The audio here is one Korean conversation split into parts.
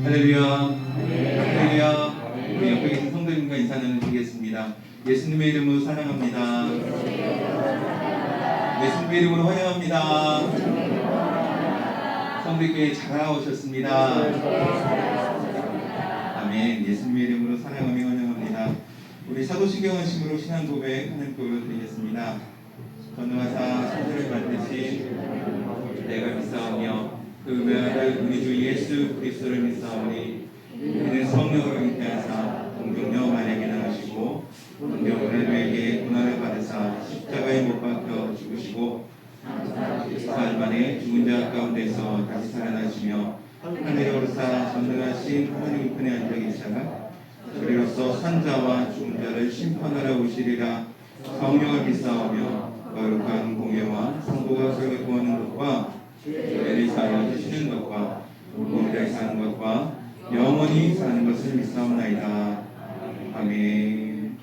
할렐루야. 할렐루야. 우리 옆에 계신 성도님과 인사 나누시겠습니다. 예수님의 이름으로 사랑합니다. 예수님의 이름으로 환영합니다. 성도님께 잘 오셨습니다. 아멘. 예수님의 이름으로 사랑하며 환영합니다. 우리 사도신경 하심으로 신앙 고백 하는 곡을 드리겠습니다. 전능하사 천지를 만드신 내가 믿사오며 그 외아들 우리 주 예수 그리스도를 믿사오니 이는 성령으로 잉태하사 동정녀 마리아에게 나으시고 동정 우리에게 고난을 받으사 십자가에 못 박혀 죽으시고 4일 만에 죽은 자 가운데서 다시 살아나시며 하늘에 오르사 전능하신 하나님 편에 앉아 계시다가 저리로서 산자와 죽은 자를 심판하러 오시리라. 성령을 믿사오며 거룩한 공예와 성도가 서로 구하는 것과 죄를 사하여 주시는 것과 몸을 사는 것과 영원히 사는 것을 믿사옵나이다. 아멘.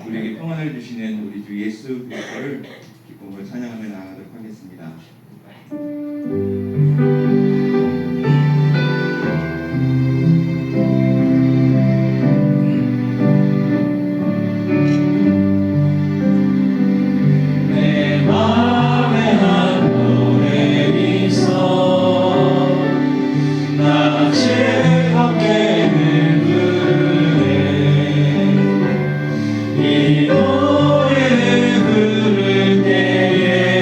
우리에게 평안을 주시는 우리 주 예수 그리스도를 기쁨으로 찬양하며 나아가도록 하겠습니다. 이 노래를 부를 때에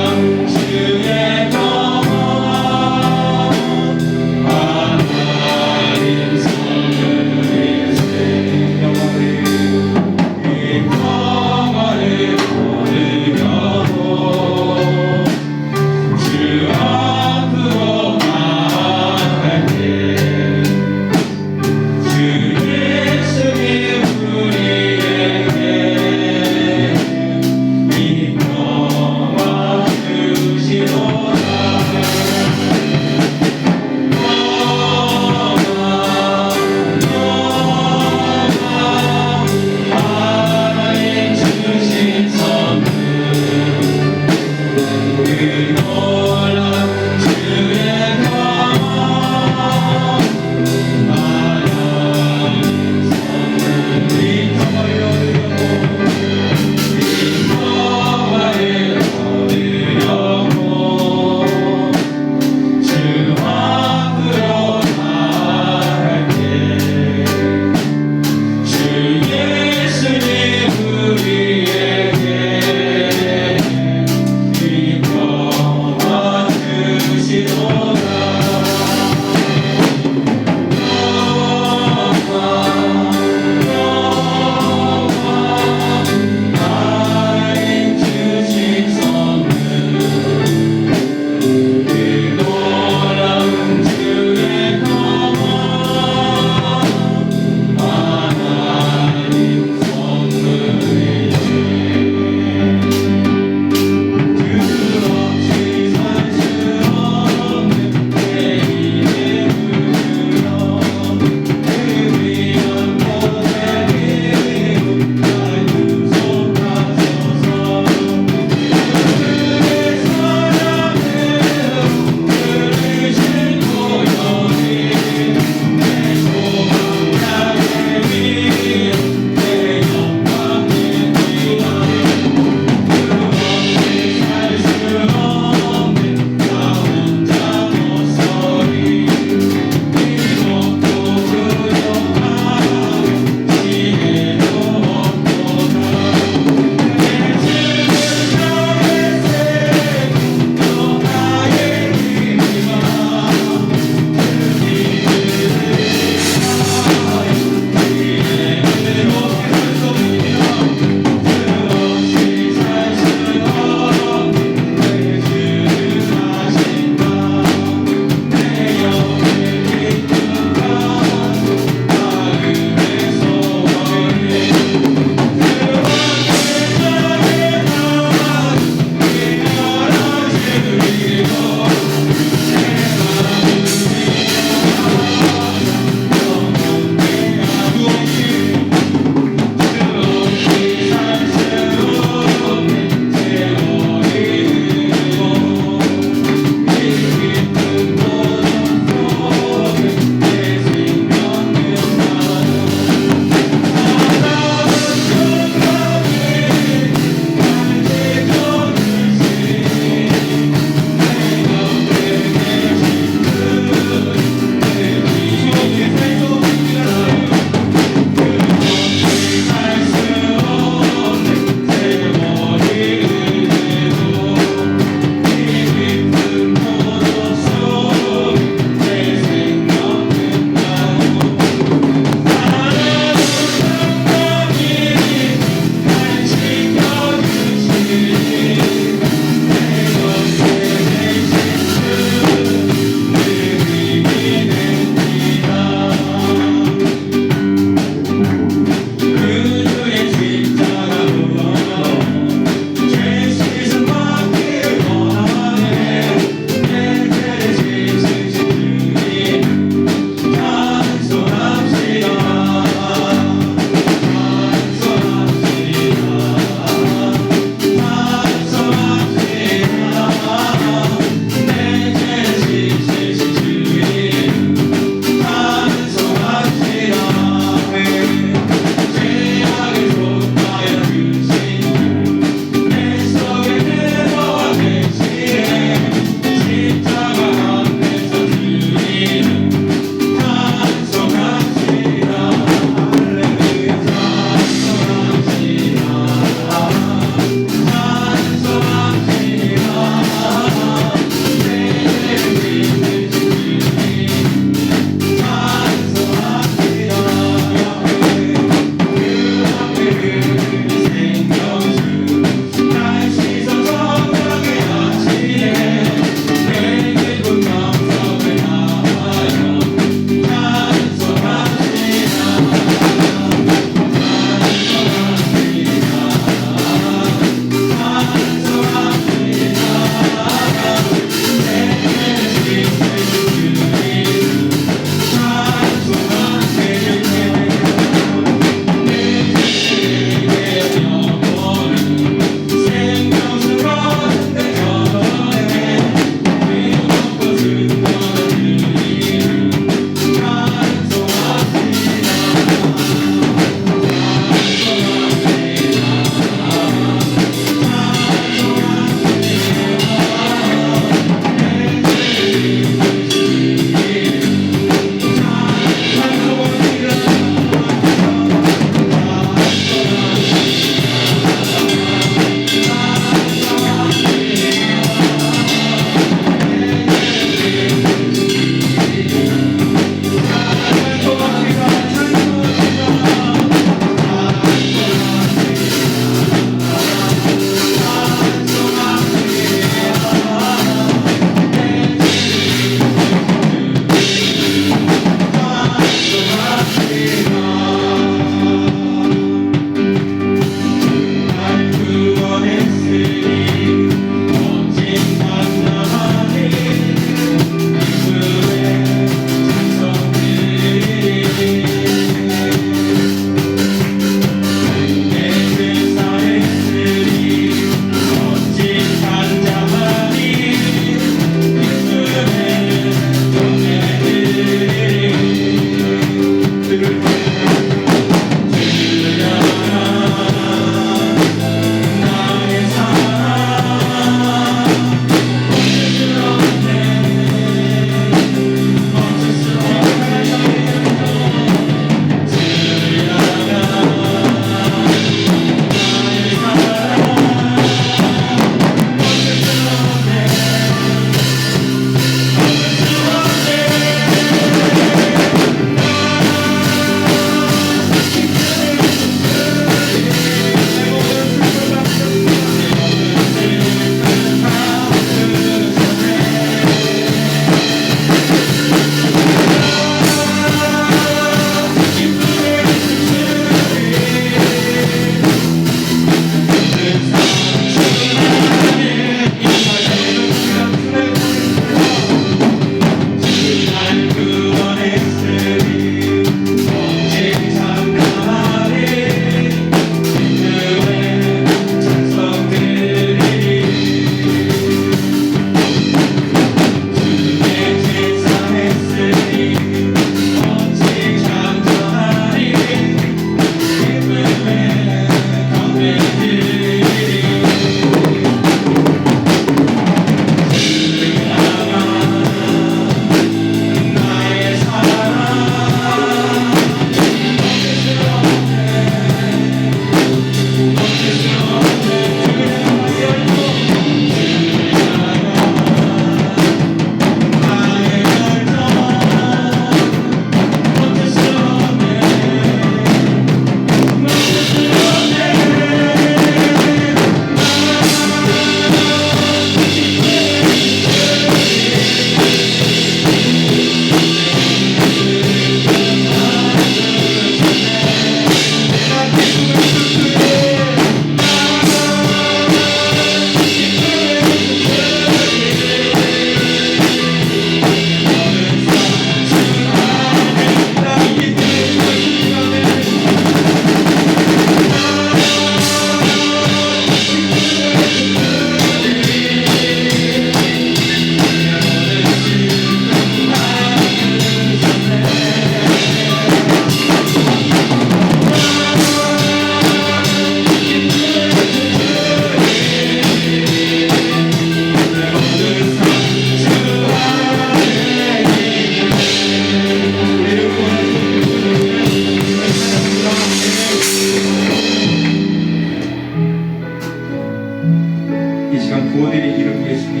모델의 이름 예수님,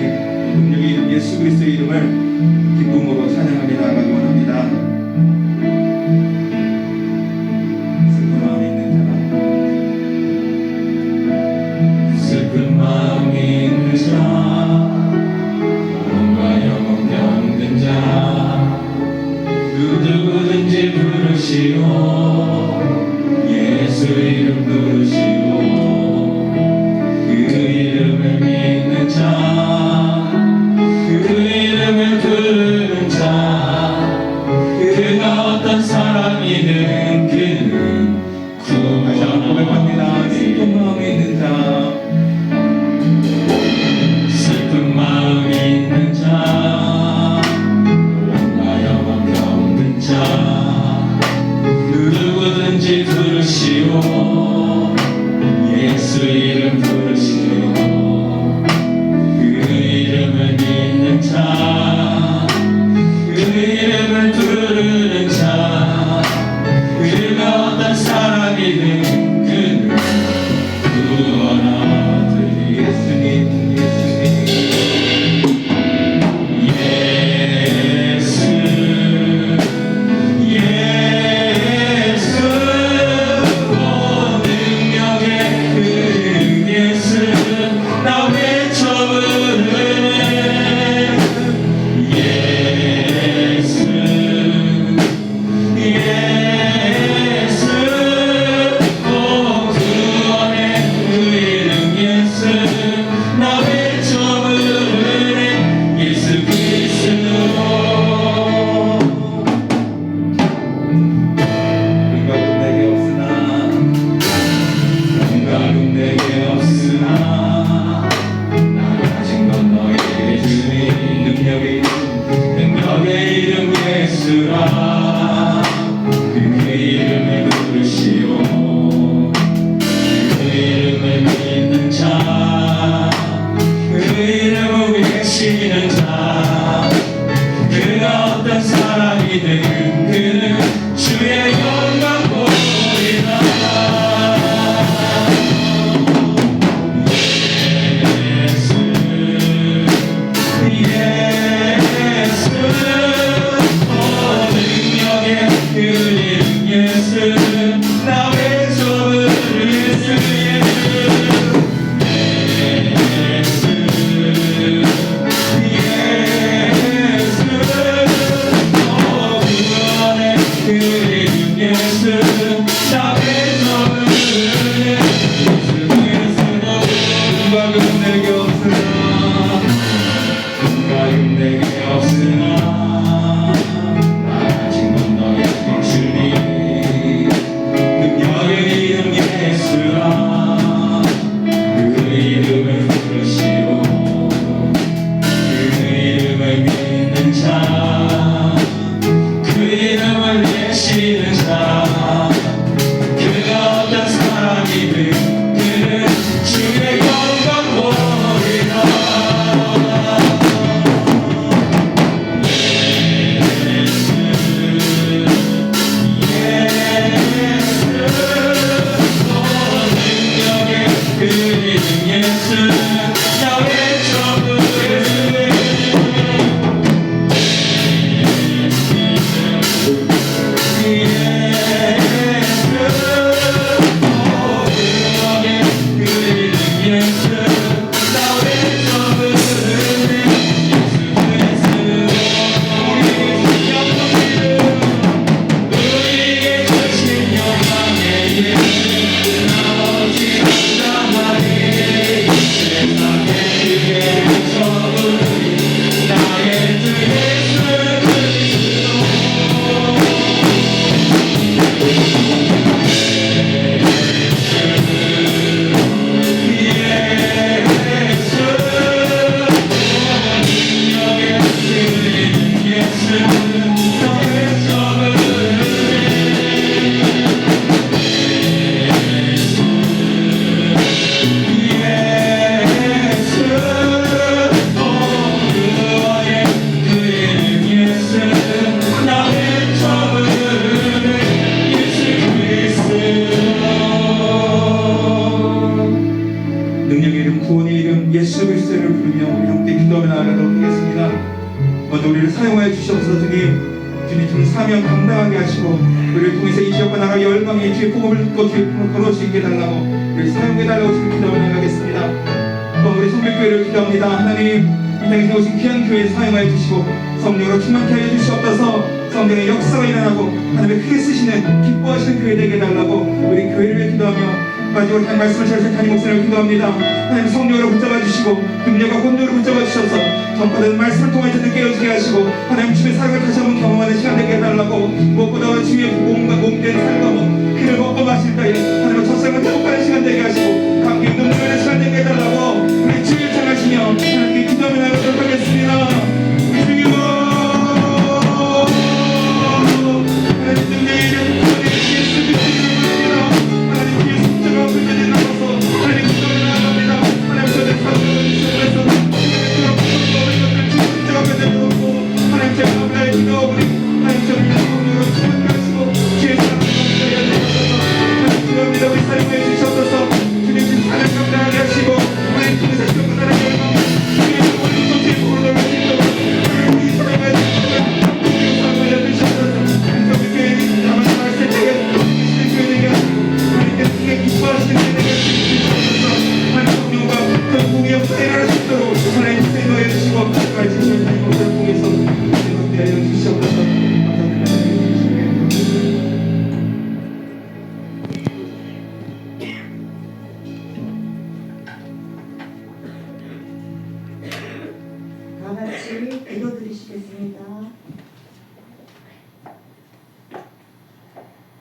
능력의 이름 예수 그리스도의 이름을 기쁨으로 찬양하며 나아가기 원합니다. 슬픈 마음에 있는 자, 슬픈 마음에 있는 자, 몸과 영혼 병든 자, 누구든지 부르시오. 예수 이름 부르시오. 그 이름을 믿는 자, 그 이름을 부르는 자, 그가 어떤 사람이든 그는 구원합니다. 슬픈 마음에 있는 자, 슬픈 마음에 있는 자, 몸과 영혼 병든 자, 누구든지 부르시오. 예수 이름 부르시오. 그 이름을 믿는 자, 그 이름을 부르는 자, 그가 어떤 사람이든 그는 구원하리. 예수님, 그는 주의 영광 보리라. 예수 능력의 그 이름 예수, 나 외쳐 부를 수 생명의 이름, 구원의 이름 예수 그리스도를 부르며 우리 함께 기도하며 나아가도록 하겠습니다. 먼저 우리를 사용하여 주시옵소서. 주님 좀 사명 감당하게 하시고 우리를 통해서 이 지역과 나라 열방의 주의 복음을 듣고 주의 품을 걸을 수 있게 달라고 우리를 사용해 달라고 지금 기도하며 나가겠습니다. 또 우리 성백교회를 기도합니다. 하나님 이 땅에 오신 귀한 교회에 사용하여 주시고 성령으로 충만케 하여 주시옵소서. 성령의 역사가 일어나고 하나님의 크게 쓰시는 기뻐하시는 교회 되게 해달라고 우리 교회를 위해 기도하며 마지막으로 한 말씀을 전하신 담임 목사님을 기도합니다. 하나님 성령으로 붙잡아 주시고 능력과 권능으로 붙잡아 주셔서 전파되는 말씀을 통해 듣게 깨어지게 하시고 하나님 주의 사랑을 다시 한번 경험하는 시간 되게 해달라고 무엇보다 주의 몸과 몸된 삶과 피를 먹고 마실 때에 하나님의 첫사랑을 회복하는 시간 되게 하시고 감기 눈물의 시간 되게 해달라고 우리 주를 청하시며 하나님께 기도하며 나가도록 하겠습니다. 주여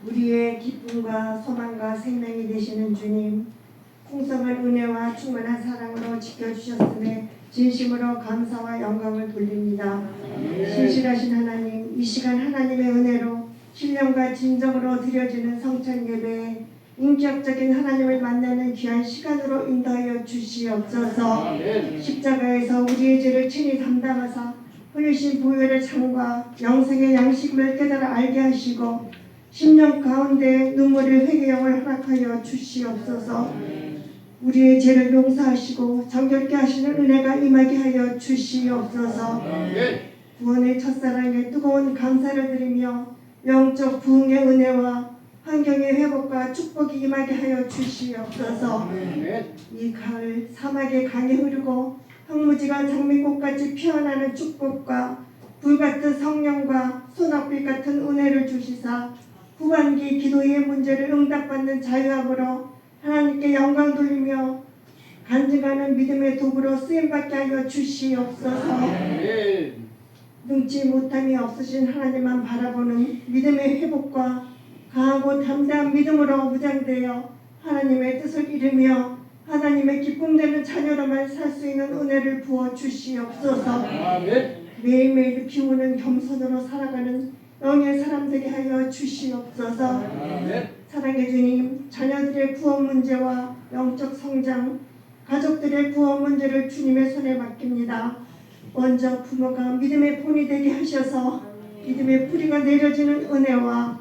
우리의 기쁨과 소망과 생명이 되시는 주님, 풍성한 은혜와 충만한 사랑으로 지켜주셨음에 진심으로 감사와 영광을 돌립니다. 신실하신 하나님, 이 시간 하나님의 은혜로 신령과 진정으로 드려지는 성찬 예배에 인격적인 하나님을 만나는 귀한 시간으로 인도하여 주시옵소서. 십자가에서 우리의 죄를 친히 담당하사 흘리신 보혈의 창과 영생의 양식을 깨달아 알게 하시고 심령 가운데 눈물의 회개형을 허락하여 주시옵소서. 우리의 죄를 용서하시고 정결케 하시는 은혜가 임하게 하여 주시옵소서. 구원의 첫사랑에 뜨거운 감사를 드리며 영적 부흥의 은혜와 환경의 회복과 축복이 임하게 하여 주시옵소서. 이 가을 사막의 강이 흐르고 황무지가 장미꽃같이 피어나는 축복과 불같은 성령과 소낙빛 같은 은혜를 주시사 후반기 기도의 문제를 응답받는 자유함으로 하나님께 영광 돌리며 간증하는 믿음의 도구로 쓰임받게 하여 주시옵소서. 능치 못함이 없으신 하나님만 바라보는 믿음의 회복과 강하고 담대한 믿음으로 무장되어 하나님의 뜻을 이루며 하나님의 기쁨되는 자녀로만 살 수 있는 은혜를 부어 주시옵소서. 매일매일 비우는 겸손으로 살아가는 영의 사람 되게 하여 주시옵소서. 사랑의 주님, 자녀들의 구원 문제와 영적 성장, 가족들의 구원 문제를 주님의 손에 맡깁니다. 먼저 부모가 믿음의 본이 되게 하셔서 믿음의 뿌리가 내려지는 은혜와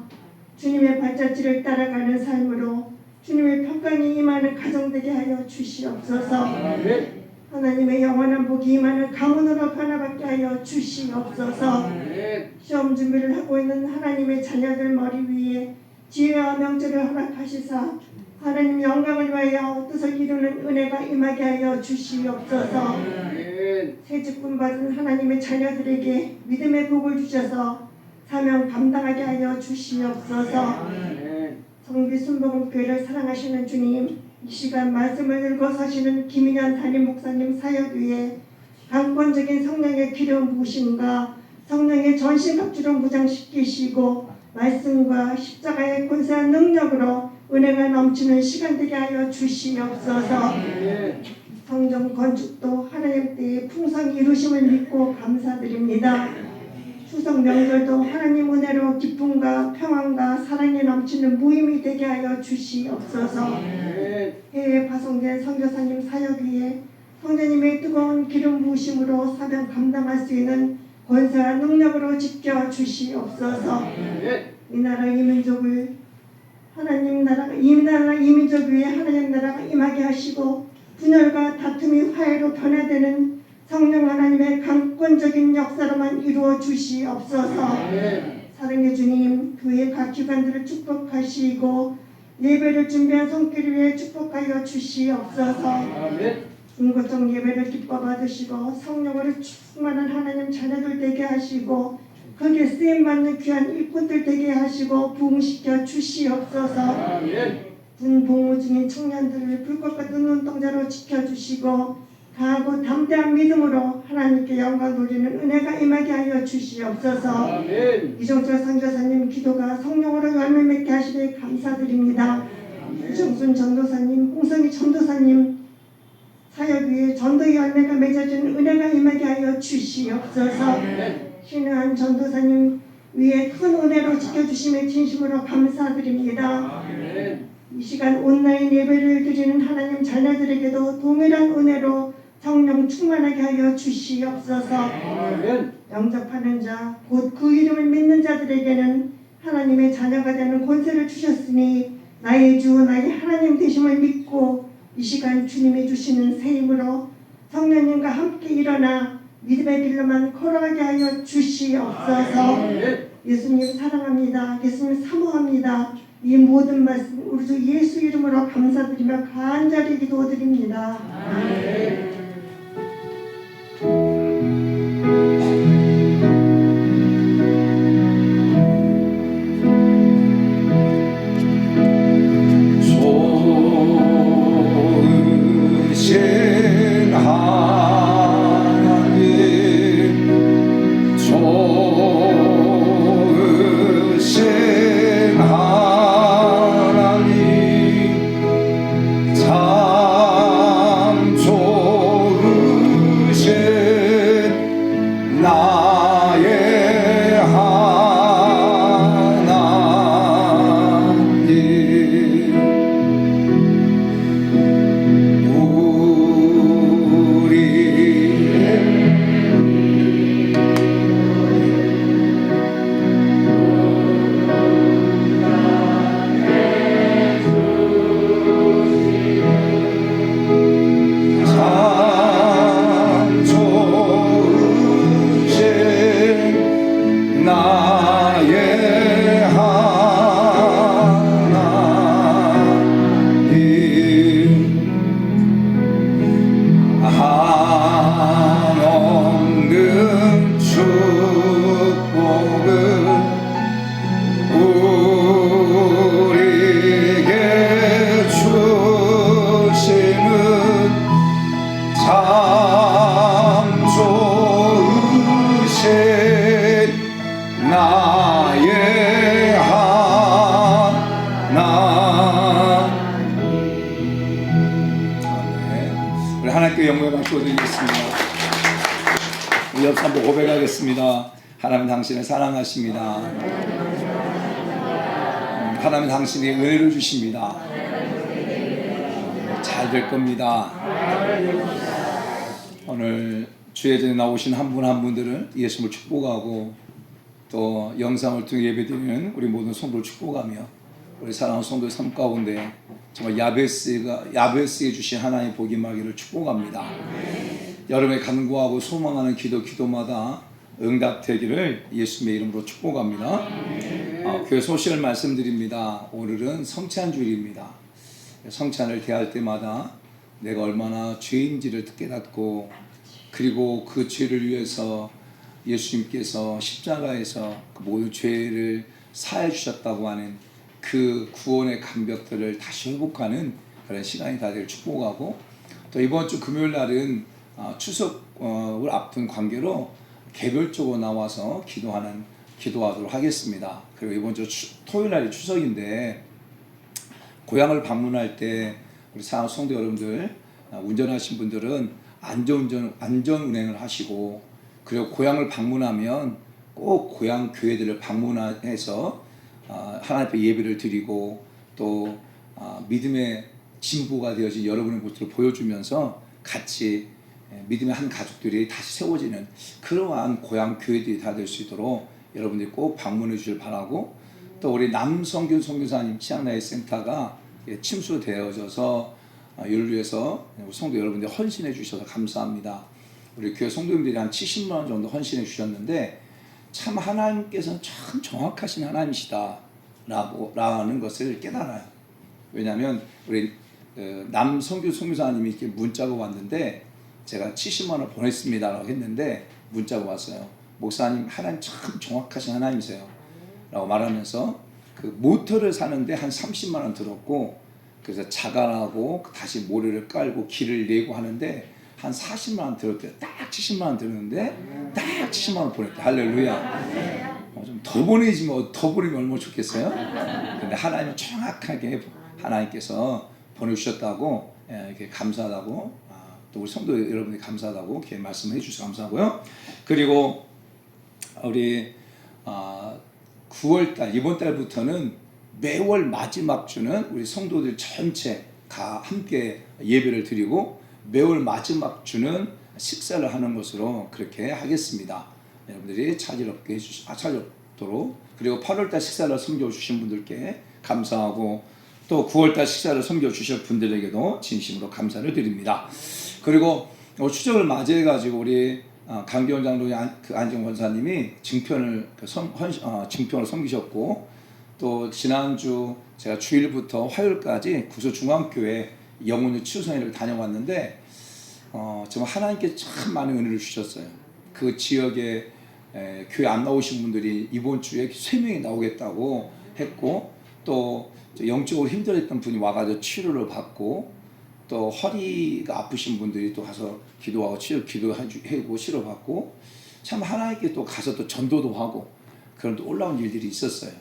주님의 발자취를 따라가는 삶으로 주님의 평강이 임하는 가정 되게 하여 주시옵소서. 하나님의 영원한 복이 임하는 가문으로 변화받게 하여 주시옵소서. 시험 준비를 하고 있는 하나님의 자녀들 머리 위에 지혜와 명철을 허락하시사 하나님 영광을 위하여 뜻을 이루는 은혜가 임하게 하여 주시옵소서. 새직분 받은 하나님의 자녀들에게 믿음의 복을 주셔서 사명 감당하게 하여 주시옵소서. 성비순복음교회를 사랑하시는 주님, 이 시간 말씀을 읽어서시는 김인현 담임 목사님 사역 위에 강권적인 성령의 기름 부으심과 성령의 전신갑주로 무장시키시고 말씀과 십자가의 권세한 능력으로 은혜가 넘치는 시간 되게 하여 주시옵소서. 성전 건축도 하나님 때의 풍성히 이루심을 믿고 감사드립니다. 추석 명절도 하나님 은혜로 기쁨과 평안과 사랑이 넘치는 무임이 되게 하여 주시옵소서. 해외에 파송된 선교사님 사역 위에 성자님의 뜨거운 기름 부으심으로 사명 감당할 수 있는 권세와 능력으로 지켜 주시옵소서. 이 나라 이 민족을 하나님 나라가 이 나라 이 민족 위에 하나님 나라가 임하게 하시고 분열과 다툼이 화해로 변화되는 성령 하나님의 강권적인 역사로만 이루어 주시옵소서. 사랑의 주님, 교회 각 기관들을 축복하시고 예배를 준비한 손길을 위해 축복하여 주시옵소서. 중고성 예배를 기뻐 받으시고 성령으로 충만한 하나님 자녀들 되게 하시고 거기에 쓰임받는 귀한 일꾼들 되게 하시고 부흥시켜 주시옵소서. 군복무 중인 청년들을 불꽃 같은 눈동자로 지켜주시고 강하고 담대한 믿음으로 하나님께 영광 돌리는 은혜가 임하게 하여 주시옵소서. 이종철 선교사님 기도가 성령으로 열매 맺게 하시되 감사드립니다. 이정순 전도사님, 홍성희 전도사님 사역 위에 전도의 열매가 맺어지는 은혜가 임하게 하여 주시옵소서. 신의한 전도사님 위에 큰 은혜로 지켜주심에 진심으로 감사드립니다. 이 시간 온라인 예배를 드리는 하나님 자녀들에게도 동일한 은혜로 성령 충만하게 하여 주시옵소서. 영접하는 자, 곧 그 이름을 믿는 자들에게는 하나님의 자녀가 되는 권세를 주셨으니 나의 주, 나의 하나님 되심을 믿고 이 시간 주님이 주시는 새 힘으로 성령님과 함께 일어나 믿음의 길로만 걸어가게 하여 주시옵소서. 예수님 사랑합니다. 예수님 사모합니다. 이 모든 말씀 우리 주 예수 이름으로 감사드리며 간절히 기도드립니다. 아멘. 하나님께 영광을 받고 드리겠습니다. 우리 옆 한번 고백하겠습니다. 하나님 당신을 사랑하십니다. 하나님 당신이 은혜를 주십니다. 잘 될 겁니다. 오늘 주의 전에 나오신 한 분 한 분들을 예수님을 축복하고 또 영상을 통해 예배드리는 우리 모든 성도를 축복하며 우리 사랑하는 성도의 삶 가운데 정말 야베스에 주신 하나님의 복이 임하기를 축복합니다. 여러분의 간구하고 소망하는 기도마다 응답되기를 예수님의 이름으로 축복합니다. 교회 소식을 말씀드립니다. 오늘은 성찬주일입니다. 성찬을 대할 때마다 내가 얼마나 죄인지를 깨닫고 그리고 그 죄를 위해서 예수님께서 십자가에서 그 모든 죄를 사해 주셨다고 하는 그 구원의 감격들을 다시 회복하는 그런 시간이 다 되길 축복하고 또 이번 주 금요일 날은 추석을 앞둔 관계로 개별적으로 나와서 기도하도록 하겠습니다. 그리고 이번 주 토요일 날이 추석인데 고향을 방문할 때 우리 사랑하는 성도 여러분들 운전하신 분들은 안전 운행을 하시고 그리고 고향을 방문하면 꼭 고향 교회들을 방문해서 하나님 앞에 예배를 드리고 또 믿음의 진보가 되어진 여러분의 모습을 보여주면서 같이 믿음의 한 가족들이 다시 세워지는 그러한 고향 교회들이 다 될 수 있도록 여러분들이 꼭 방문해 주실 바라고 또 우리 남성균 선교사님 치앙라이 센터가 침수되어져서 이를 위해서 우리 성도 여러분들 헌신해 주셔서 감사합니다. 우리 교회 성도님들이 한 70만 원 정도 헌신해 주셨는데 참 하나님께서는 참 정확하신 하나님이시다라는 것을 깨달아요. 왜냐하면 우리 남성규 선교사님이 이렇게 문자가 왔는데 제가 70만 원을 보냈습니다라고 했는데 문자가 왔어요. 목사님 하나님 참 정확하신 하나님이세요 라고 말하면서 그 모터를 사는데 한 30만 원 들었고 그래서 자갈하고 다시 모래를 깔고 길을 내고 하는데 한 40만 원 들었대요. 딱 70만 원 들었는데 딱 70만 원 보냈대. 할렐루야. 좀 더 보내지 뭐 더 보내면 얼마나 좋겠어요. 근데 하나님은 정확하게 하나님께서 보내주셨다고 이렇게 감사하다고 또 우리 성도 여러분이 감사하다고 이렇게 말씀해 주셔서 감사하고요. 그리고 우리 9월달 이번 달부터는 매월 마지막 주는 우리 성도들 전체가 함께 예배를 드리고 매월 마지막 주는 식사를 하는 것으로 그렇게 하겠습니다. 여러분들이 찾아뵙도록 그리고 8월달 식사를 섬겨주신 분들께 감사하고 또 9월달 식사를 섬겨주실 분들에게도 진심으로 감사를 드립니다. 그리고 추석을 맞이해가지고 우리 강기원 장로의 안정 권사님이 증편을 섬기셨고 또 지난주 제가 주일부터 화요일까지 구소중앙교회 영혼의 치유성회를 다녀왔는데 정말 하나님께 참 많은 은혜를 주셨어요. 그 지역에 교회 안 나오신 분들이 이번 주에 3명이 나오겠다고 했고 또 영적으로 힘들었던 분이 와가지고 치료를 받고 또 허리가 아프신 분들이 또 가서 기도하고 기도하고 치료받고 참 하나님께 또 가서 또 전도도 하고 그런 또 올라온 일들이 있었어요.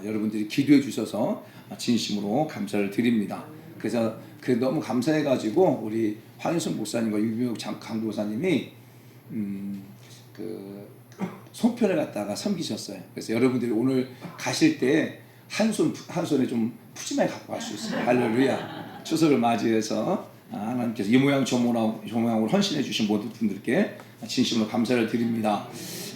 여러분들이 기도해 주셔서 진심으로 감사를 드립니다. 그래서 너무 감사해가지고 우리 황인순 목사님과 유병욱 강도사님이 그 송편을 갖다가 섬기셨어요. 그래서 여러분들이 오늘 가실 때 한 손에 좀 푸짐하게 갖고 갈 수 있어요. 할렐루야. 추석을 맞이해서 하나님께서 이 모양 저 모양으로 헌신해 주신 모든 분들께 진심으로 감사를 드립니다.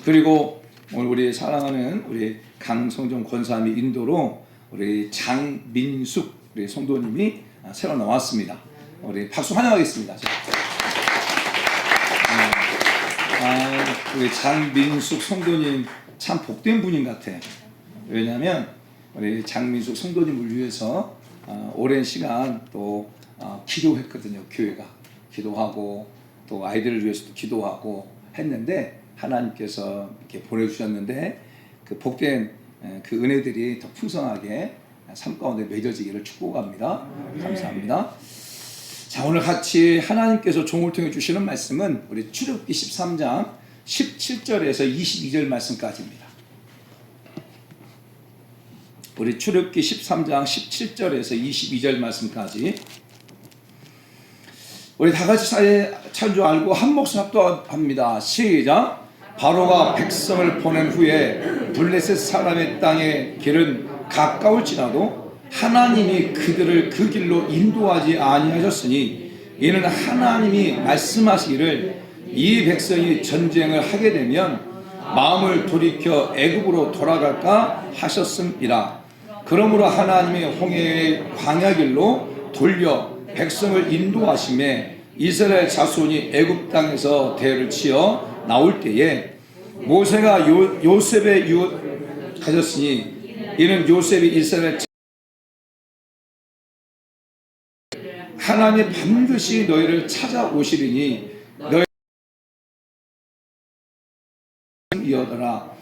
그리고 오늘 우리 사랑하는 우리 강성정 권사님의 인도로 우리 장민숙 우리 성도님이 새로 나왔습니다. 우리 박수 환영하겠습니다. 우리 장민숙 성도님 참 복된 분인 것 같아요. 왜냐하면 우리 장민숙 성도님을 위해서 오랜 시간 또 기도했거든요. 교회가 기도하고 또 아이들을 위해서도 기도하고 했는데 하나님께서 이렇게 보내주셨는데 그 복된 그 은혜들이 더 풍성하게 삶 가운데 맺어지기를 축복합니다. 감사합니다. 자, 오늘 같이 하나님께서 종을 통해 주시는 말씀은 우리 출애굽기 13장 17절에서 22절 말씀까지입니다. 우리 출애굽기 13장 17절에서 22절 말씀까지 우리 다 같이 찬 줄 알고 한 목소리 합독합니다. 시작. 바로가 백성을 보낸 후에 블레셋 사람의 땅의 길은 가까울지라도 하나님이 그들을 그 길로 인도하지 아니하셨으니 이는 하나님이 말씀하시기를 이 백성이 전쟁을 하게 되면 마음을 돌이켜 애굽으로 돌아갈까 하셨음이라. 그러므로 하나님이 홍해의 광야길로 돌려 백성을 인도하심에 이스라엘 자손이 애굽 땅에서 대를 치어 나올 때에 모세가 요셉의 유혹하셨으니 이는 요셉이 이스라엘 하나님이 반드시 너희를 찾아오시리니 너희 이어더라.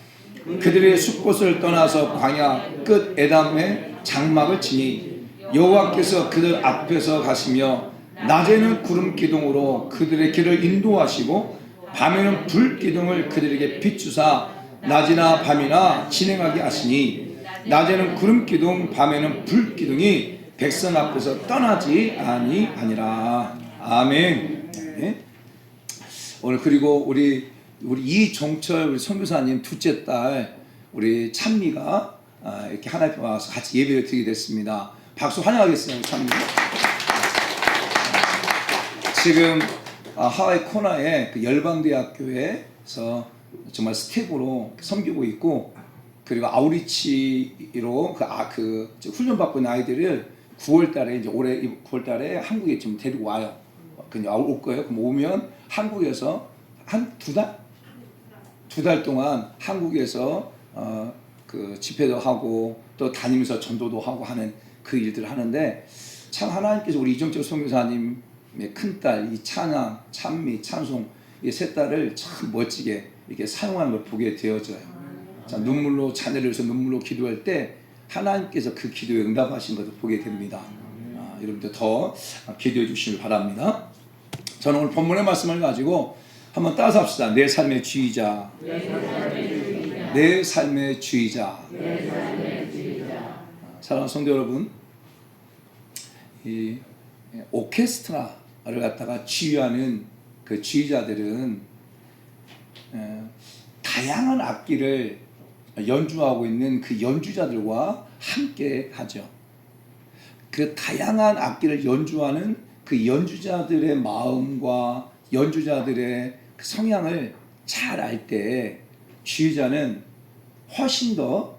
그들의 숲곳을 떠나서 광야 끝 에담에 장막을 치니 여호와께서 그들 앞에서 가시며 낮에는 구름 기둥으로 그들의 길을 인도하시고 밤에는 불 기둥을 그들에게 비추사 낮이나 밤이나 진행하게 하시니 낮에는 구름 기둥 밤에는 불 기둥이 백성 앞에서 떠나지 아니하니라. 아멘. 네. 오늘 그리고 우리 이종철 우리 선교사님 둘째 딸 우리 찬미가 이렇게 하나님 앞에 와서 같이 예배를 드리게 됐습니다. 박수 환영하겠습니다. 찬미. 지금 하와이 코나의 그 열방대학교에서 정말 스텝으로 섬기고 있고 그리고 아우리치로 그 훈련 받고 있는 아이들을 9월 달에 이제 올해 9월 달에 한국에 좀 데리고 와요. 그냥 올 거예요. 그럼 오면 한국에서 한 두 달 동안 한국에서 그 집회도 하고 또 다니면서 전도도 하고 하는 그 일들을 하는데 참 하나님께서 우리 이정철 선교사님의 큰딸 이 찬양, 찬미, 찬송 이 세 딸을 참 멋지게 이렇게 사용하는 걸 보게 되어져요. 자, 눈물로 자녀를 위해서 눈물로 기도할 때 하나님께서 그 기도에 응답하신 것을 보게 됩니다. 여러분들 더 기도해 주시길 바랍니다. 저는 오늘 본문의 말씀을 가지고 한번 따라서 합시다. 내 삶의 주의자. 내 삶의 주의자. 사랑하는 성도 여러분, 이 오케스트라를 갖다가 지휘하는 그 지휘자들은 다양한 악기를 연주하고 있는 그 연주자들과 함께 하죠. 그 다양한 악기를 연주하는 그 연주자들의 마음과 연주자들의 그 성향을 잘 알 때 지휘자는 훨씬 더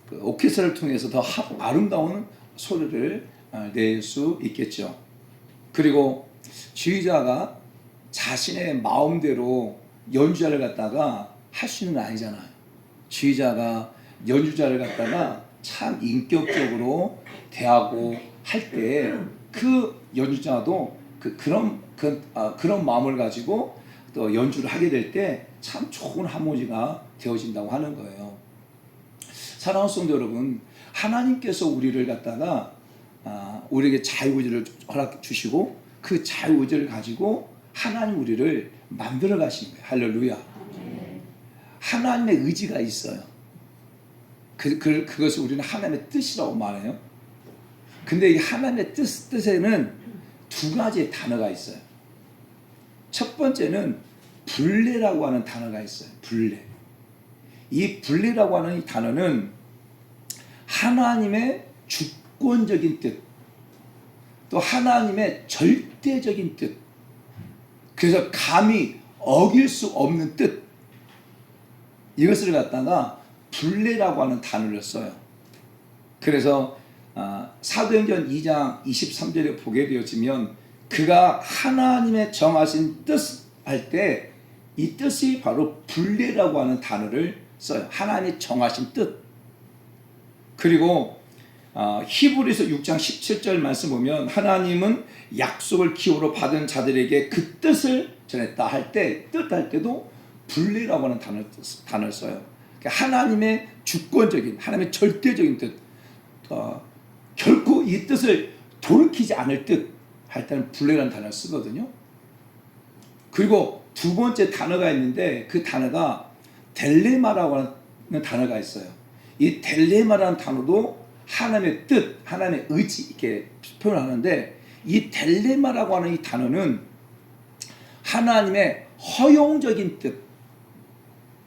그 오케스트라를 통해서 더 아름다운 소리를 낼 수 있겠죠. 그리고 지휘자가 자신의 마음대로 연주자를 갖다가 할 수는 아니잖아요. 지휘자가 연주자를 갖다가 참 인격적으로 대하고 할 때 그 연주자도 그런 마음을 가지고 또 연주를 하게 될 때 참 좋은 하모니가 되어진다고 하는 거예요. 사랑하는 성도 여러분, 하나님께서 우리를 갖다가 우리에게 자유의지를 허락해 주시고 그 자유의지를 가지고 하나님 우리를 만들어 가시는 거예요. 할렐루야. 하나님의 의지가 있어요. 그것을 우리는 하나님의 뜻이라고 말해요. 근데 이 하나님의 뜻에는 두 가지의 단어가 있어요. 첫 번째는 불례라고 하는 단어가 있어요. 불례. 이 불례라고 하는 이 단어는 하나님의 주권적인 뜻, 또 하나님의 절대적인 뜻, 그래서 감히 어길 수 없는 뜻, 이것을 갖다가 불례라고 하는 단어를 써요. 그래서 사도행전 2장 23절에 보게 되어지면 그가 하나님의 정하신 뜻 할 때 이 뜻이 바로 불례라고 하는 단어를 써요. 하나님의 정하신 뜻. 그리고 히브리서 6장 17절 말씀 보면 하나님은 약속을 기호로 받은 자들에게 그 뜻을 전했다 할 때 뜻할 때도 불례라고 하는 단어를 써요. 그러니까 하나님의 주권적인, 하나님의 절대적인 뜻, 결코 이 뜻을 돌이키지 않을 뜻 할 때는 불례라는 단어를 쓰거든요. 그리고 두 번째 단어가 있는데 그 단어가 델레마라고 하는 단어가 있어요. 이 델레마라는 단어도 하나님의 뜻, 하나님의 의지 이렇게 표현하는데 이 델레마라고 하는 이 단어는 하나님의 허용적인 뜻,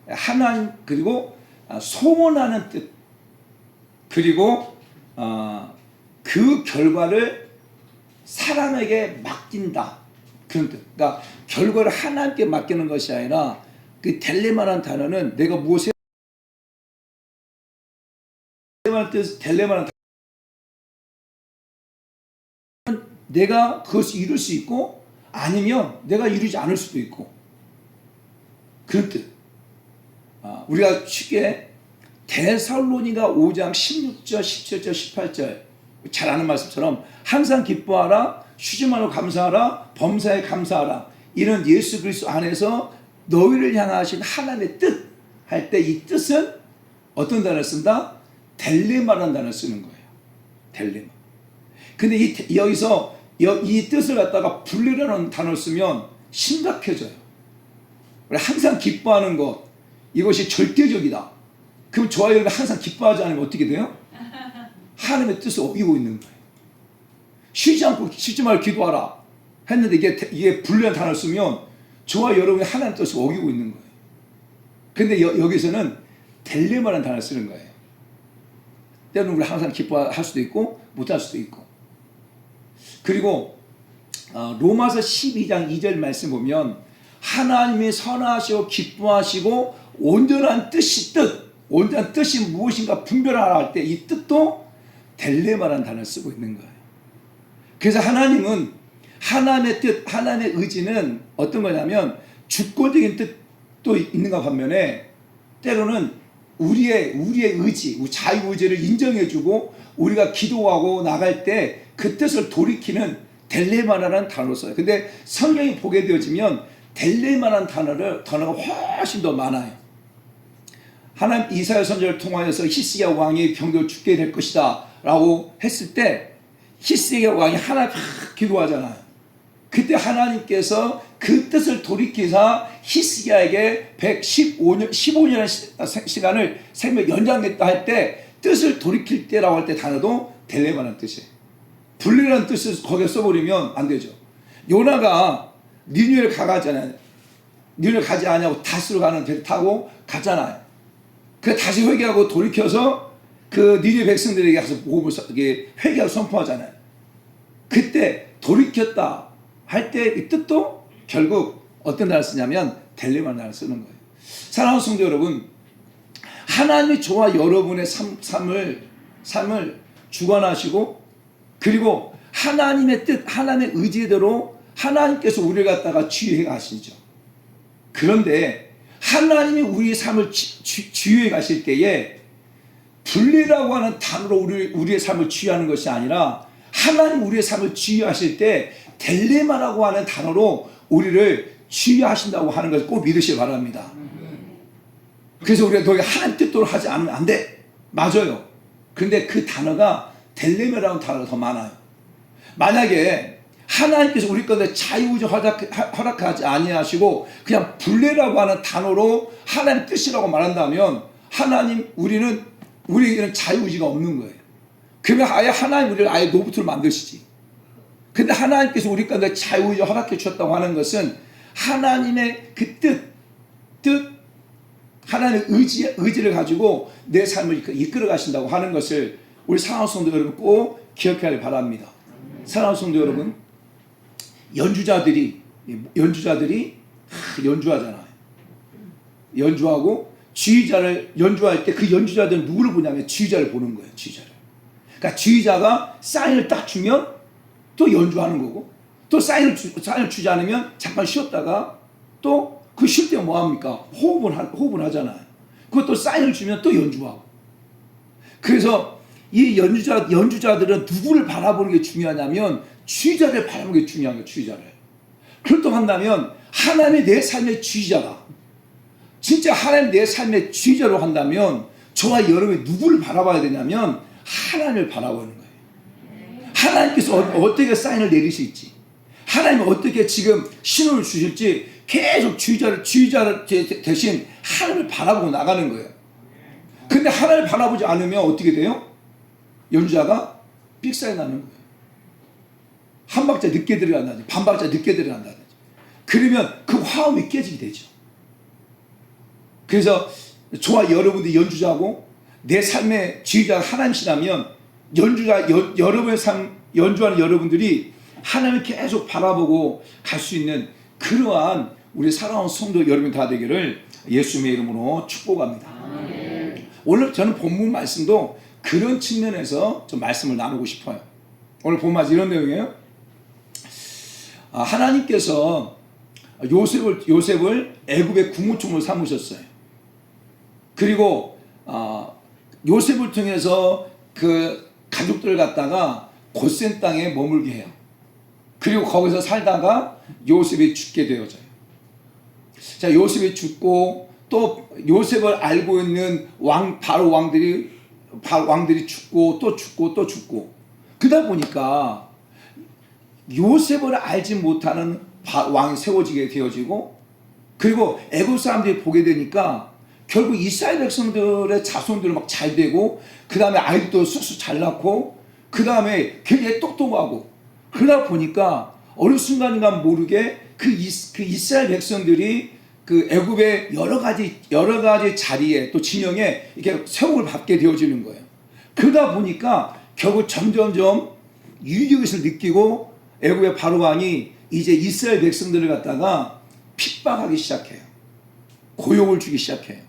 하나님 그리고 소원하는 뜻, 그리고 그 결과를 사람에게 맡긴다 그런 뜻. 그러니까 결과를 하나님께 맡기는 것이 아니라 그 델레마라는 단어는 내가 무엇에 델레마라는 단어는 내가 그것을 이룰 수 있고 아니면 내가 이루지 않을 수도 있고 그런 뜻. 우리가 쉽게 데살로니가 5장 16절, 17절, 18절 잘 아는 말씀처럼 항상 기뻐하라, 쉬지 말고 감사하라, 범사에 감사하라. 이는 예수 그리스도 안에서 너희를 향하신 하나님의 뜻 할 때 이 뜻은 어떤 단어를 쓴다? 델레마라는 단어를 쓰는 거예요. 델레마. 근데 여기서 이 뜻을 갖다가 불례라는 단어를 쓰면 심각해져요. 항상 기뻐하는 것, 이것이 절대적이다. 그럼 저와 여러분이 항상 기뻐하지 않으면 어떻게 돼요? 하나님의 뜻을 어기고 있는 거예요. 쉬지 말고 기도하라 했는데 이게 불리한 단어를 쓰면 저와 여러분이 하나님의 뜻을 어기고 있는 거예요. 근데 여기서는 델레마라는 단어를 쓰는 거예요. 때로는 우리 항상 기뻐할 수도 있고 못할 수도 있고. 그리고 로마서 12장 2절 말씀 보면 하나님이 선하시고 기뻐하시고 온전한 뜻이 무엇인가 분별하라 할 때 이 뜻도 델레마라는 단어를 쓰고 있는 거예요. 그래서 하나님은 하나님의 뜻, 하나님의 의지는 어떤 거냐면 주권적인 뜻도 있는가 반면에 때로는 우리의 의지, 우리 자유의지를 인정해주고 우리가 기도하고 나갈 때 그 뜻을 돌이키는 델레마라는 단어를 써요. 근데 성경이 보게 되어지면 델레마라는 단어가 훨씬 더 많아요. 하나님 이사야 선지자를 통하여서 히스기야 왕이 병들어 죽게 될 것이다 라고 했을 때 히스기야 왕이 하나님 기도하잖아요. 그때 하나님께서 그 뜻을 돌이키사 히스기야에게 15년의 시간을 생명 연장했다 할 때 뜻을 돌이킬 때라고 할 때 단어도 델레마라는 뜻이에요. 분리라는 뜻을 거기에 써버리면 안 되죠. 요나가 니느웨를 가잖아요. 니느웨 가지 않냐고 다스로 가는 배를 타고 가잖아요. 그 다시 회개하고 돌이켜서 그 니느웨 백성들에게 가서 복음을 회개하고 선포하잖아요. 그때 돌이켰다 할 때 이 뜻도 결국 어떤 단어를 쓰냐면 델레마라는 단어를 쓰는 거예요. 사랑하는 성도 여러분, 하나님이 저와 여러분의 삶을 주관하시고 그리고 하나님의 뜻, 하나님의 의지대로 하나님께서 우리를 갖다가 지휘해 가시죠. 그런데 하나님이 우리의 삶을 지휘해 가실 때에 분리라고 하는 단어로 우리의 삶을 지휘하는 것이 아니라 하나님 우리의 삶을 지휘하실 때 델레마라고 하는 단어로 우리를 지휘하신다고 하는 것을 꼭 믿으시기 바랍니다. 그래서 우리가 너희 하나님 뜻대로 하지 않으면 안 돼. 맞아요. 그런데 그 단어가 델레마라는 단어가 더 많아요. 만약에 하나님께서 우리 가운데 자유의지 허락하지 아니하시고 그냥 분례라고 하는 단어로 하나님 뜻이라고 말한다면 우리는 자유의지가 없는 거예요. 그러면 아예 하나님 우리를 아예 노부트로 만드시지. 근데 하나님께서 우리 가운데 자유의지 허락해 주셨다고 하는 것은 하나님의 그 뜻 하나님의 의지를 가지고 내 삶을 이끌어 가신다고 하는 것을 우리 사랑하는 성도 여러분 꼭 기억해야 바랍니다. 사랑하는 성도 여러분, 연주자들이 연주하잖아요. 연주하고 지휘자를 연주할 때 그 연주자들은 누구를 보냐면 지휘자를 보는 거예요. 지휘자를. 그러니까 지휘자가 사인을 딱 주면 또 연주하는 거고 또 사인을 주지 않으면 잠깐 쉬었다가 또 그 쉴 때 뭐 합니까? 호흡을 하잖아요. 그것도 사인을 주면 또 연주하고. 그래서 이 연주자들은 누구를 바라보는 게 중요하냐면 지휘자를 바라보는 게 중요한 거예요. 지휘자를. 그렇다고 한다면 하나님이 내 삶의 지휘자다. 진짜 하나님 내 삶의 지휘자로 한다면 저와 여러분이 누구를 바라봐야 되냐면 하나님을 바라보는 거예요. 하나님께서 어떻게 사인을 내리실지, 하나님은 어떻게 지금 신호를 주실지 계속 지휘자를 대신 하나님을 바라보고 나가는 거예요. 근데 하나님을 바라보지 않으면 어떻게 돼요? 연주자가 삑사리 나는 거예요. 한 박자 늦게 들어간다든지 반 박자 늦게 들어간다든지 그러면 그 화음이 깨지게 되죠. 그래서 저와 여러분들이 연주자고 내 삶의 지휘자가 하나님이시라면 여러분의 삶 연주하는 여러분들이 하나님을 계속 바라보고 갈 수 있는 그러한 우리 사랑하는 성도 여러분 다 되기를 예수님의 이름으로 축복합니다. 오늘 저는 본문 말씀도 그런 측면에서 좀 말씀을 나누고 싶어요. 오늘 본문 말씀 이런 내용이에요. 하나님께서 요셉을 애굽의 국무총으로 삼으셨어요. 그리고 요셉을 통해서 그 가족들을 갖다가 고센 땅에 머물게 해요. 그리고 거기서 살다가 요셉이 죽게 되어져요. 자, 요셉이 죽고 또 요셉을 알고 있는 바로 왕들이 죽고 또 죽고 또 죽고 그러다 보니까 요셉을 알지 못하는 왕이 세워지게 되어지고 그리고 애굽 사람들이 보게 되니까 결국 이스라엘 백성들의 자손들은 막 잘 되고 그 다음에 아이들도 쑥쑥 잘 낳고 그 다음에 굉장히 똑똑하고 그러다 보니까 어느 순간인가 모르게 그 이스라엘 백성들이 그 애굽의 여러 가지 자리에 또 진영에 이렇게 세움을 받게 되어지는 거예요. 그러다 보니까 결국 점점점 유익을 느끼고 애굽의 바로 왕이 이제 이스라엘 백성들을 갖다가 핍박하기 시작해요. 고용을 주기 시작해요.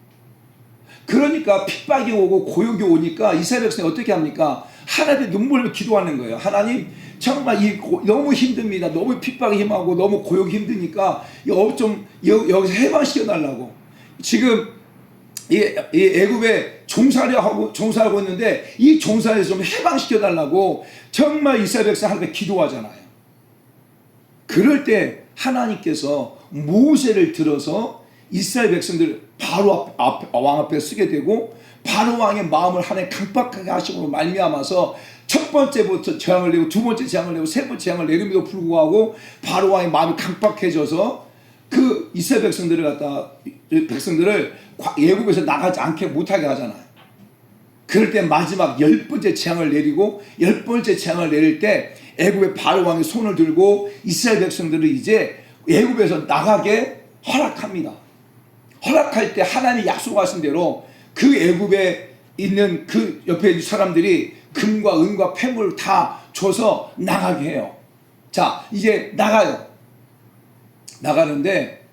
그러니까 핍박이 오고 고용이 오니까 이스라엘 백성이 어떻게 합니까? 하나님의 눈물을 기도하는 거예요. 하나님 정말 너무 힘듭니다. 너무 핍박이 심하고 너무 고역이 힘드니까 여기서 해방시켜 달라고. 지금 이 애굽에 종살하고 있는데 이 종살에서 좀 해방시켜 달라고 정말 이스라엘 백성 하나님께 기도하잖아요. 그럴 때 하나님께서 모세를 들어서 이스라엘 백성들을 바로 왕 앞에 쓰게 되고 바로 왕의 마음을 하나님 강박하게 하심으로 말미암아서 첫 번째부터 재앙을 내고 두 번째 재앙을 내고 세 번째 재앙을 내림에도 불구하고 바로 왕의 마음이 강박해져서 그 이스라엘 백성들을 애굽에서 나가지 않게 못하게 하잖아요. 그럴 때 마지막 10번째 재앙을 내리고 10번째 재앙을 내릴 때 애굽의 바로 왕이 손을 들고 이스라엘 백성들을 이제 애굽에서 나가게 허락합니다. 허락할 때 하나님이 약속하신 대로 그 애굽에 있는 그 옆에 있는 사람들이 금과 은과 폐물을 다 줘서 나가게 해요. 자, 이제 나가요. 나가는데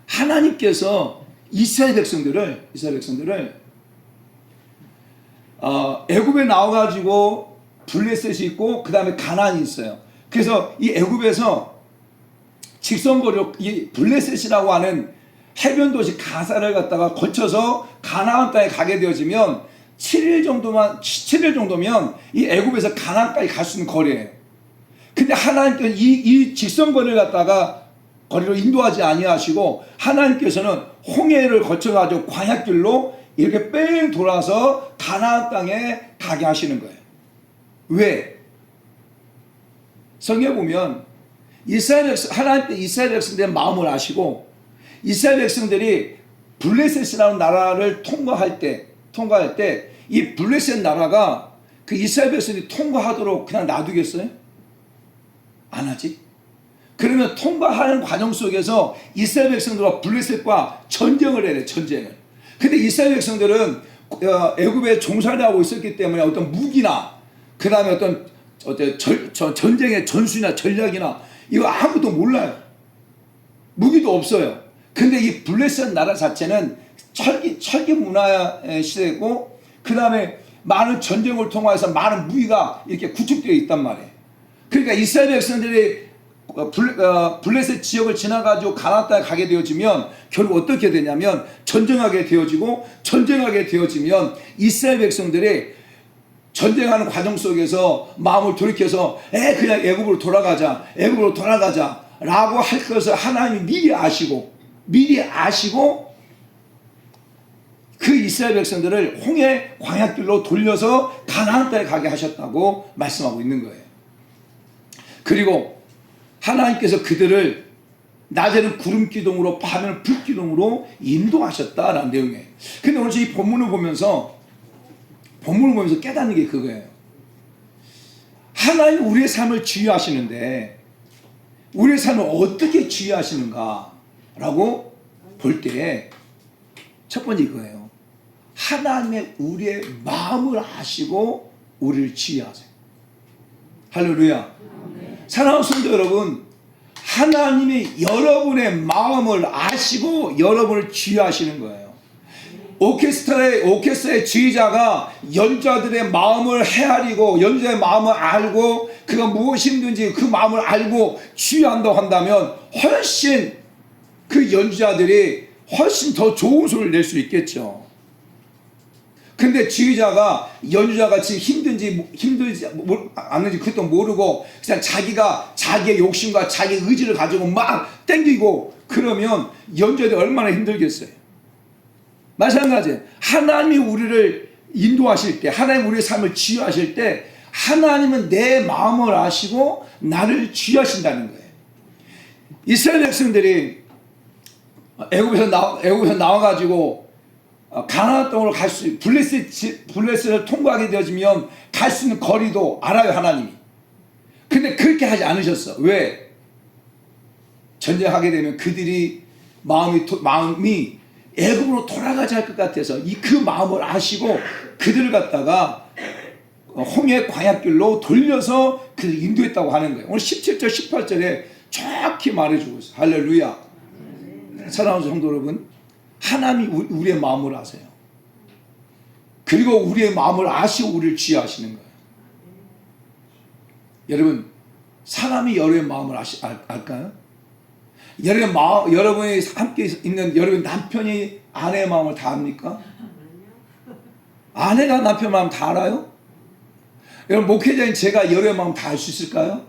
하나님께서 이스라엘 백성들을 애굽에 나와가지고 블레셋이 있고 그 다음에 가나안이 있어요. 그래서 이 애굽에서 직선거리로 이 블레셋이라고 하는 해변 도시 가사를 갖다가 거쳐서 가나안 땅에 가게 되어지면 7일 정도면 이 애굽에서 가나안까지 갈 수 있는 거리예요. 근데 하나님께서 이 직선거리를 갖다가 거리로 인도하지 아니하시고 하나님께서는 홍해를 거쳐가지고 광야길로 이렇게 뺑 돌아서 가나안 땅에 가게 하시는 거예요. 왜? 성경에 보면 하나님께 이스라엘 백성들의 마음을 아시고 이스라엘 백성들이 블레셋이라는 나라를 통과할 때 이 블레셋 나라가 그 이스라엘 백성들이 통과하도록 그냥 놔두겠어요? 안 하지? 그러면 통과하는 과정 속에서 이스라엘 백성들과 블레셋과 전쟁을 해야 돼, 전쟁을. 근데 이스라엘 백성들은 애굽에 종살이하고 있었기 때문에 어떤 무기나 그 다음에 어떤 전쟁의 전술이나 전략이나 이거 아무도 몰라요. 무기도 없어요. 근데 이 블레셋 나라 자체는 철기 문화의 시대고 그 다음에 많은 전쟁을 통해서 많은 무기가 이렇게 구축되어 있단 말이에요. 그러니까 이스라엘 백성들이 블레셋 지역을 지나가지고 가나안 땅에 가게 되어지면 결국 어떻게 되냐면 전쟁하게 되어지면 이스라엘 백성들이 전쟁하는 과정 속에서 마음을 돌이켜서 그냥 애굽으로 돌아가자 라고 할 것을 하나님이 미리 아시고 그 이스라엘 백성들을 홍해 광야길로 돌려서 가나안 땅에 가게 하셨다고 말씀하고 있는 거예요. 그리고 하나님께서 그들을 낮에는 구름 기둥으로 밤에는 불 기둥으로 인도하셨다라는 내용이에요. 근데 오늘 이 본문을 보면서 깨닫는 게 그거예요. 하나님 우리의 삶을 지휘하시는데 우리의 삶을 어떻게 지휘하시는가라고 볼 때 첫 번째 이거예요. 하나님의 우리의 마음을 아시고 우리를 지휘하세요. 할렐루야. 사랑하는 성도 여러분, 하나님이 여러분의 마음을 아시고 여러분을 지휘하시는 거예요. 오케스트라의 지휘자가 연주자들의 마음을 헤아리고 연주자의 마음을 알고 그가 무엇이 힘든지 그 마음을 알고 지휘한다고 한다면 훨씬 그 연주자들이 훨씬 더 좋은 소리를 낼 수 있겠죠. 근데 연주자가 지금 힘들지 않는지 그것도 모르고 그냥 자기의 욕심과 자기의 의지를 가지고 막 땡기고 그러면 연주자들이 얼마나 힘들겠어요. 마찬가지 하나님이 우리를 인도하실 때 하나님 우리의 삶을 지휘하실 때 하나님은 내 마음을 아시고 나를 지휘하신다는 거예요. 이스라엘 백성들이 애굽에서 나와가지고 가나안 땅으로 갈 수 블레셋을 통과하게 되어지면 갈 수 있는 거리도 알아요 하나님이. 근데 그렇게 하지 않으셨어. 왜? 전쟁하게 되면 그들이 마음이 애굽으로 돌아가지 할 것 같아서 그 마음을 아시고 그들을 갖다가 홍해 광야길로 돌려서 그들을 인도했다고 하는 거예요. 오늘 17절 18절에 정확히 말해주고 있어요. 할렐루야. 사랑하는 성도 여러분, 하나님이 우리의 마음을 아세요. 그리고 우리의 마음을 아시고 우리를 지휘하시는 거예요. 여러분, 사람이 여러분의 마음을 알까요? 여러분이 함께 있는 여러분 남편이 아내의 마음을 다 압니까? 아내가 남편 마음 다 알아요? 여러분, 목회자인 제가 여러분의 마음 다 알 수 있을까요?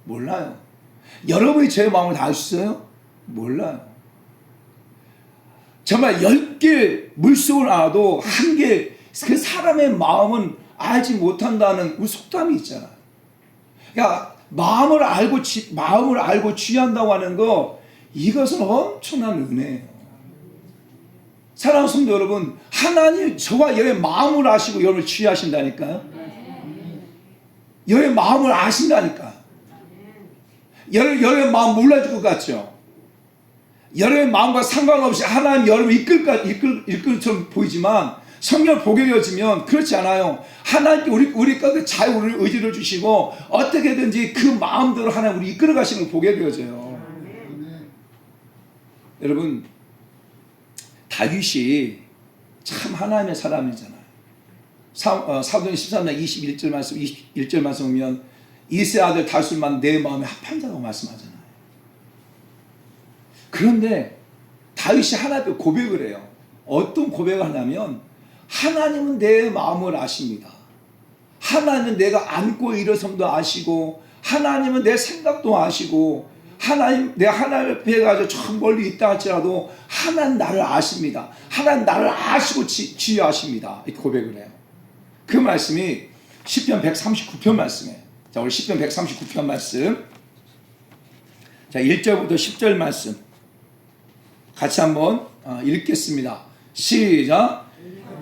몰라요. 여러분이 제 마음을 다 알 수 있어요? 몰라요. 정말 10개 물속을 알아도 한 개, 그 사람의 마음은 알지 못한다는 우리 속담이 있잖아요. 그러니까 마음을 알고 취한다고 하는 거, 이것은 엄청난 은혜예요. 사랑하는 성도 여러분, 하나님 저와 여러분의 마음을 아시고 여러분을 취하신다니까요. 여러분의 마음을 아신다니까요. 여러분의 마음 몰라줄 것 같죠? 여러분의 마음과 상관없이 하나님 여러분을 이끌 처럼 보이지만 성경을 보게 되어지면 그렇지 않아요. 하나님께 우리가 자유를 의지를 주시고 어떻게든지 그 마음대로 하나님 우리 이끌어 가시는 걸 보게 되어져요. 여러분, 다윗이 참 하나님의 사람이잖아요. 사도행 13장 21절 말씀 보면 이세 아들 다윗만 내 마음에 합한 자라고 말씀하잖아요. 그런데 다윗이 하나님 앞에 고백을 해요. 어떤 고백을 하냐면, 하나님은 내 마음을 아십니다. 하나님은 내가 앉고 일어섬도 아시고, 하나님은 내 생각도 아시고, 내가 하나님 앞에 가서 저 멀리 있다 할지라도 하나님 나를 아십니다. 하나님 나를 아시고 지휘하십니다. 이렇게 고백을 해요. 그 말씀이 시편 139편 말씀이에요. 자, 우리 시편 139편 말씀, 자 1절부터 10절 말씀 같이 한번 읽겠습니다. 시작.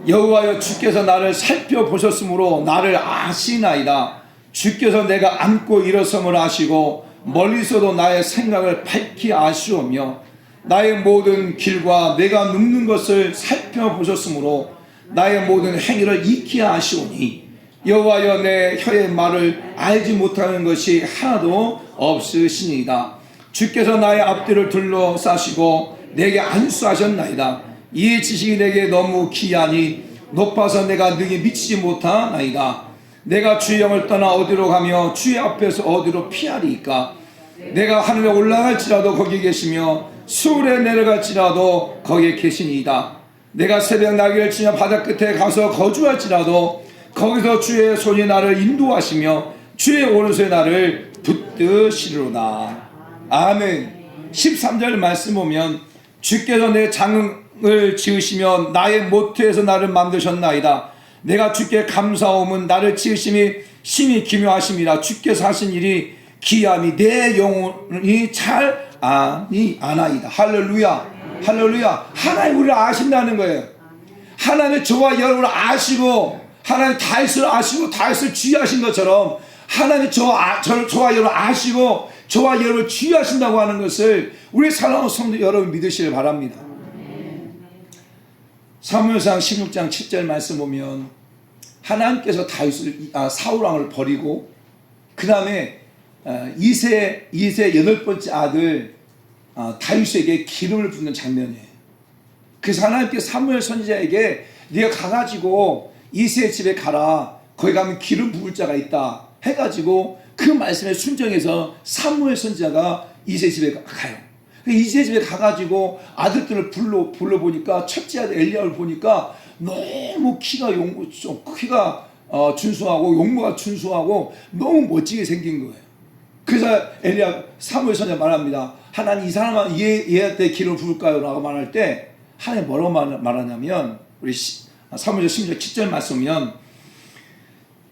여호와여, 주께서 나를 살펴보셨으므로 나를 아시나이다. 주께서 내가 앉고 일어섬을 아시고 멀리서도 나의 생각을 밝히 아시오며 나의 모든 길과 내가 눕는 것을 살펴보셨으므로 나의 모든 행위를 익히 아시오니 여호와여, 내 혀의 말을 알지 못하는 것이 하나도 없으시니이다. 주께서 나의 앞뒤를 둘러싸시고 내게 안수하셨나이다. 이 지식이 내게 너무 귀하니 높아서 내가 능히 미치지 못하나이다. 내가 주의 영을 떠나 어디로 가며 주의 앞에서 어디로 피하리이까? 내가 하늘에 올라갈지라도 거기 계시며 수울에 내려갈지라도 거기에 계시니이다. 내가 새벽 나귀를 치며 바다 끝에 가서 거주할지라도 거기서 주의 손이 나를 인도하시며 주의 오른손이 나를 붙드시리로다. 아멘. 13절 말씀 보면 주께서 내 장을 지으시며 나의 모태에서 나를 만드셨나이다. 내가 주께 감사함은 나를 지으심이 심히 기묘하심이라. 주께서 하신 일이 기함이 내 영혼이 잘 아나이다. 할렐루야. 할렐루야. 하나님 우리를 아신다는 거예요. 하나님 저와 여러분을 아시고, 하나님 다윗을 아시고 다윗을 주의하신 것처럼 하나님 저와 여러분을 아시고 저와 여러분을 주의하신다고 하는 것을 우리 사랑하는 성도 여러분 믿으시길 바랍니다. 사무엘상 16장 7절 말씀 보면 하나님께서 사울 왕을 버리고 그 다음에 이세 8번째 아들 다윗에게 기름을 붓는 장면이에요. 그래서 하나님께서 사무엘 선지자에게 네가 가가지고 이세의 집에 가라. 거기 가면 기름 부을 자가 있다 해가지고 그 말씀에 순종해서 사무엘 선지자가 이세 집에 가요. 이세 집에 가가지고 아들들을 불러보니까 첫째 아들 엘리야를 보니까 너무 키가 준수하고 용모가 준수하고 너무 멋지게 생긴 거예요. 그래서 사무엘 선지자 말합니다. 하나님 이 사람은 얘한테 기름을 부을까요? 라고 말할 때 하나님 뭐라고 말하냐면 우리 사무엘 16장 7절 말씀이면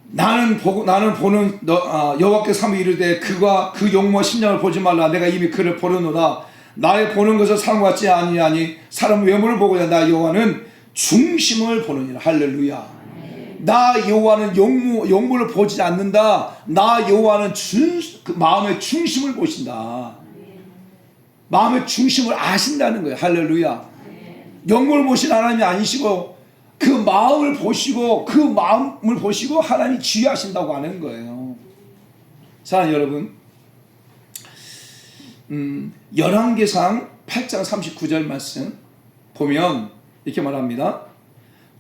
나는 보는 여호와께서 사무엘에 이르되 그가 그 용모와 심령을 보지 말라. 내가 이미 그를 보려노라. 나의 보는 것을 사람 같지 아니하니 사람 외모를 보고자 나 여호와는 중심을 보느니라. 할렐루야. 나 여호와는 용모를 보지 않는다. 나 여호와는 그 마음의 중심을 보신다. 마음의 중심을 아신다는 거예요. 할렐루야. 용모를 보신 하나님이 아니시고 그 마음을 보시고 하나님이 지휘하신다고 하는 거예요. 사랑하는 여러분, 열왕기상 8장 39절 말씀 보면 이렇게 말합니다.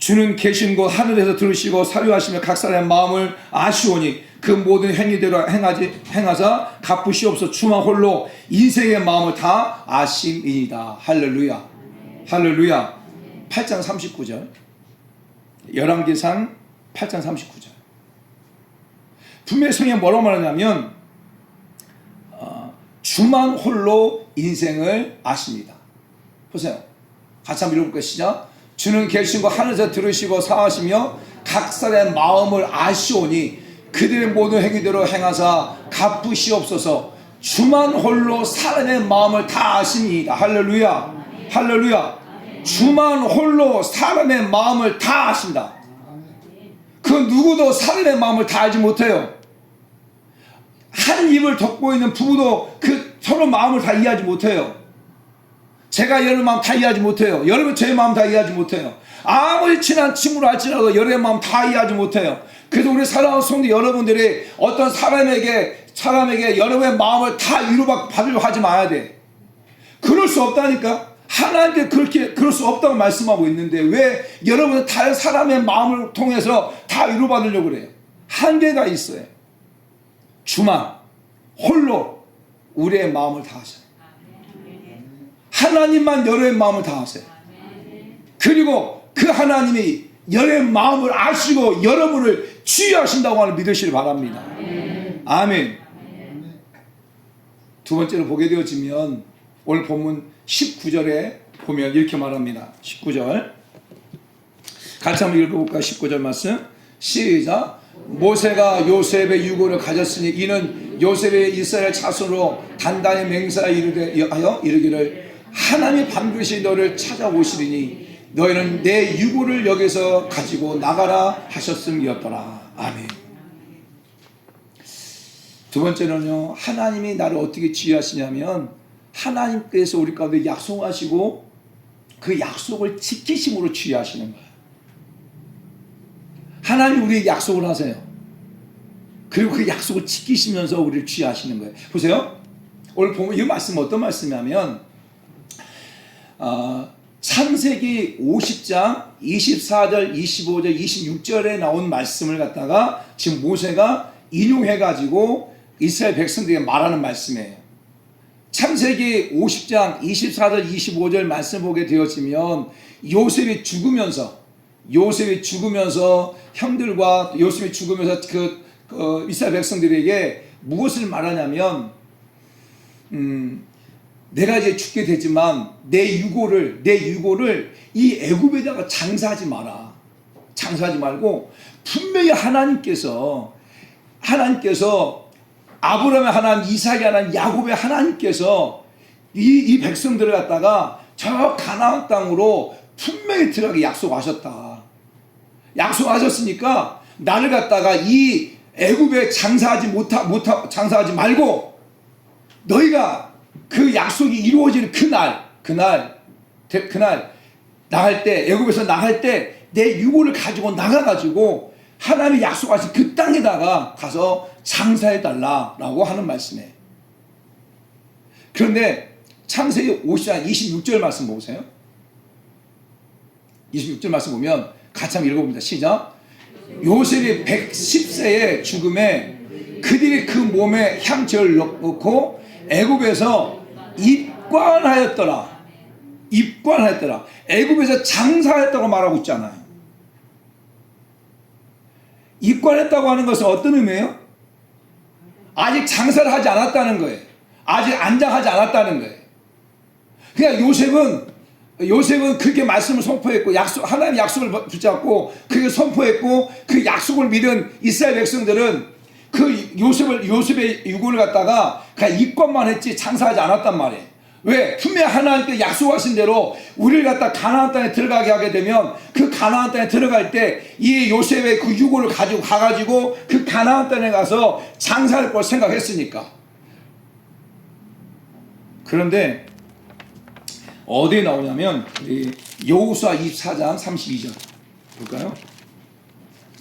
주는 계신 곳 하늘에서 들으시고 사유하시며 각 사람의 마음을 아시오니 그 모든 행위대로 행하사 갚으시옵소서. 주만 홀로 인생의 마음을 다 아심이니이다. 할렐루야. 할렐루야. 8장 39절. 열왕기상 8장 39절. 분명히 성경에 뭐라고 말하냐면 주만 홀로 인생을 아십니다. 보세요. 같이 한번 읽어볼까요? 시작. 주는 계신 것 하늘에서 들으시고 사하시며 각 사람의 마음을 아시오니 그들의 모든 행위대로 행하사 갚으시옵소서. 주만 홀로 사람의 마음을 다 아십니다. 할렐루야. 할렐루야. 주만 홀로 사람의 마음을 다 아십니다. 그 누구도 사람의 마음을 다 알지 못해요. 한 입을 덮고 있는 부부도 그 서로 마음을 다 이해하지 못해요. 제가 여러분 마음 다 이해하지 못해요. 여러분 제 마음 다 이해하지 못해요. 아무리 친한 친구로 할지라도 여러분의 마음 다 이해하지 못해요. 그래서 우리 사랑하는 성도 여러분들이 어떤 사람에게 여러분의 마음을 다 위로받으려고 하지 마야 돼. 그럴 수 없다니까. 하나님께 그럴 수 없다고 말씀하고 있는데 왜 여러분은 다른 사람의 마음을 통해서 다 위로받으려고 그래요? 한계가 있어요. 주만 홀로 우리의 마음을 다 하셔요. 하나님만 여러분의 마음을 다 하세요. 그리고 그 하나님이 여러분의 마음을 아시고 여러분을 치유하신다고 하는 믿으시길 바랍니다. 아멘. 두 번째로 보게 되어지면 오늘 본문 19절에 보면 이렇게 말합니다. 19절 같이 한번 읽어볼까요? 19절 말씀 시작. 모세가 요셉의 유고를 가졌으니 이는 요셉의 이스라엘 자손으로 단단히 맹세하여 이르기를 하나님이 반드시 너를 찾아오시리니 너희는 내 유고를 여기서 가지고 나가라 하셨음이었더라. 아멘. 두 번째는요, 하나님이 나를 어떻게 치유하시냐면 하나님께서 우리 가운데 약속하시고 그 약속을 지키심으로 치유하시는 거예요. 하나님 우리에게 약속을 하세요. 그리고 그 약속을 지키시면서 우리를 치유하시는 거예요. 보세요. 오늘 보면 이 말씀은 어떤 말씀이냐면 창세기 50장 24절, 25절, 26절에 나온 말씀을 갖다가 지금 모세가 인용해가지고 이스라엘 백성들에게 말하는 말씀이에요. 창세기 50장 24절, 25절 말씀 보게 되어지면 요셉이 죽으면서 형들과 요셉이 죽으면서 그 이스라엘 백성들에게 무엇을 말하냐면 내가 이제 죽게 되지만 내 유고를 이 애굽에다가 장사하지 마라. 장사하지 말고 분명히 하나님께서 아브라함의 하나님, 이삭의 하나님, 야곱의 하나님께서 이 백성들을 갖다가 저 가나안 땅으로 분명히 들어가게 약속하셨다. 약속하셨으니까 나를 갖다가 이 애굽에 장사하지 말고 너희가 그 약속이 이루어지는 그날 나갈 때, 애굽에서 나갈 때 내 유고를 가지고 나가가지고 하나님이 약속하신 그 땅에다가 가서 장사해달라라고 하는 말씀이에요. 그런데 창세기 50장 26절 말씀 보세요. 26절 말씀 보면 같이 한번 읽어봅니다. 시작. 요셉이 110세의 죽음에 그들이 그 몸에 향초를 넣고 애굽에서 입관하였더라. 애굽에서 장사했다고 말하고 있잖아요. 입관했다고 하는 것은 어떤 의미예요? 아직 장사를 하지 않았다는 거예요. 아직 안장하지 않았다는 거예요. 그러니까 요셉은 그렇게 말씀을 선포했고 하나님의 약속을 붙잡고 그렇게 선포했고 그 약속을 믿은 이스라엘 백성들은 그 요셉의 유고를 갖다가 그냥 입관만 했지 장사하지 않았단 말이에요. 왜? 분명히 하나님께 약속하신 대로 우리를 갖다 가나안 땅에 들어가게 하게 되면 그 가나안 땅에 들어갈 때 이 요셉의 그 유고를 가지고 가가지고 그 가나안 땅에 가서 장사할 걸 생각했으니까. 그런데 어디에 나오냐면 여호수아 24장 32절 볼까요?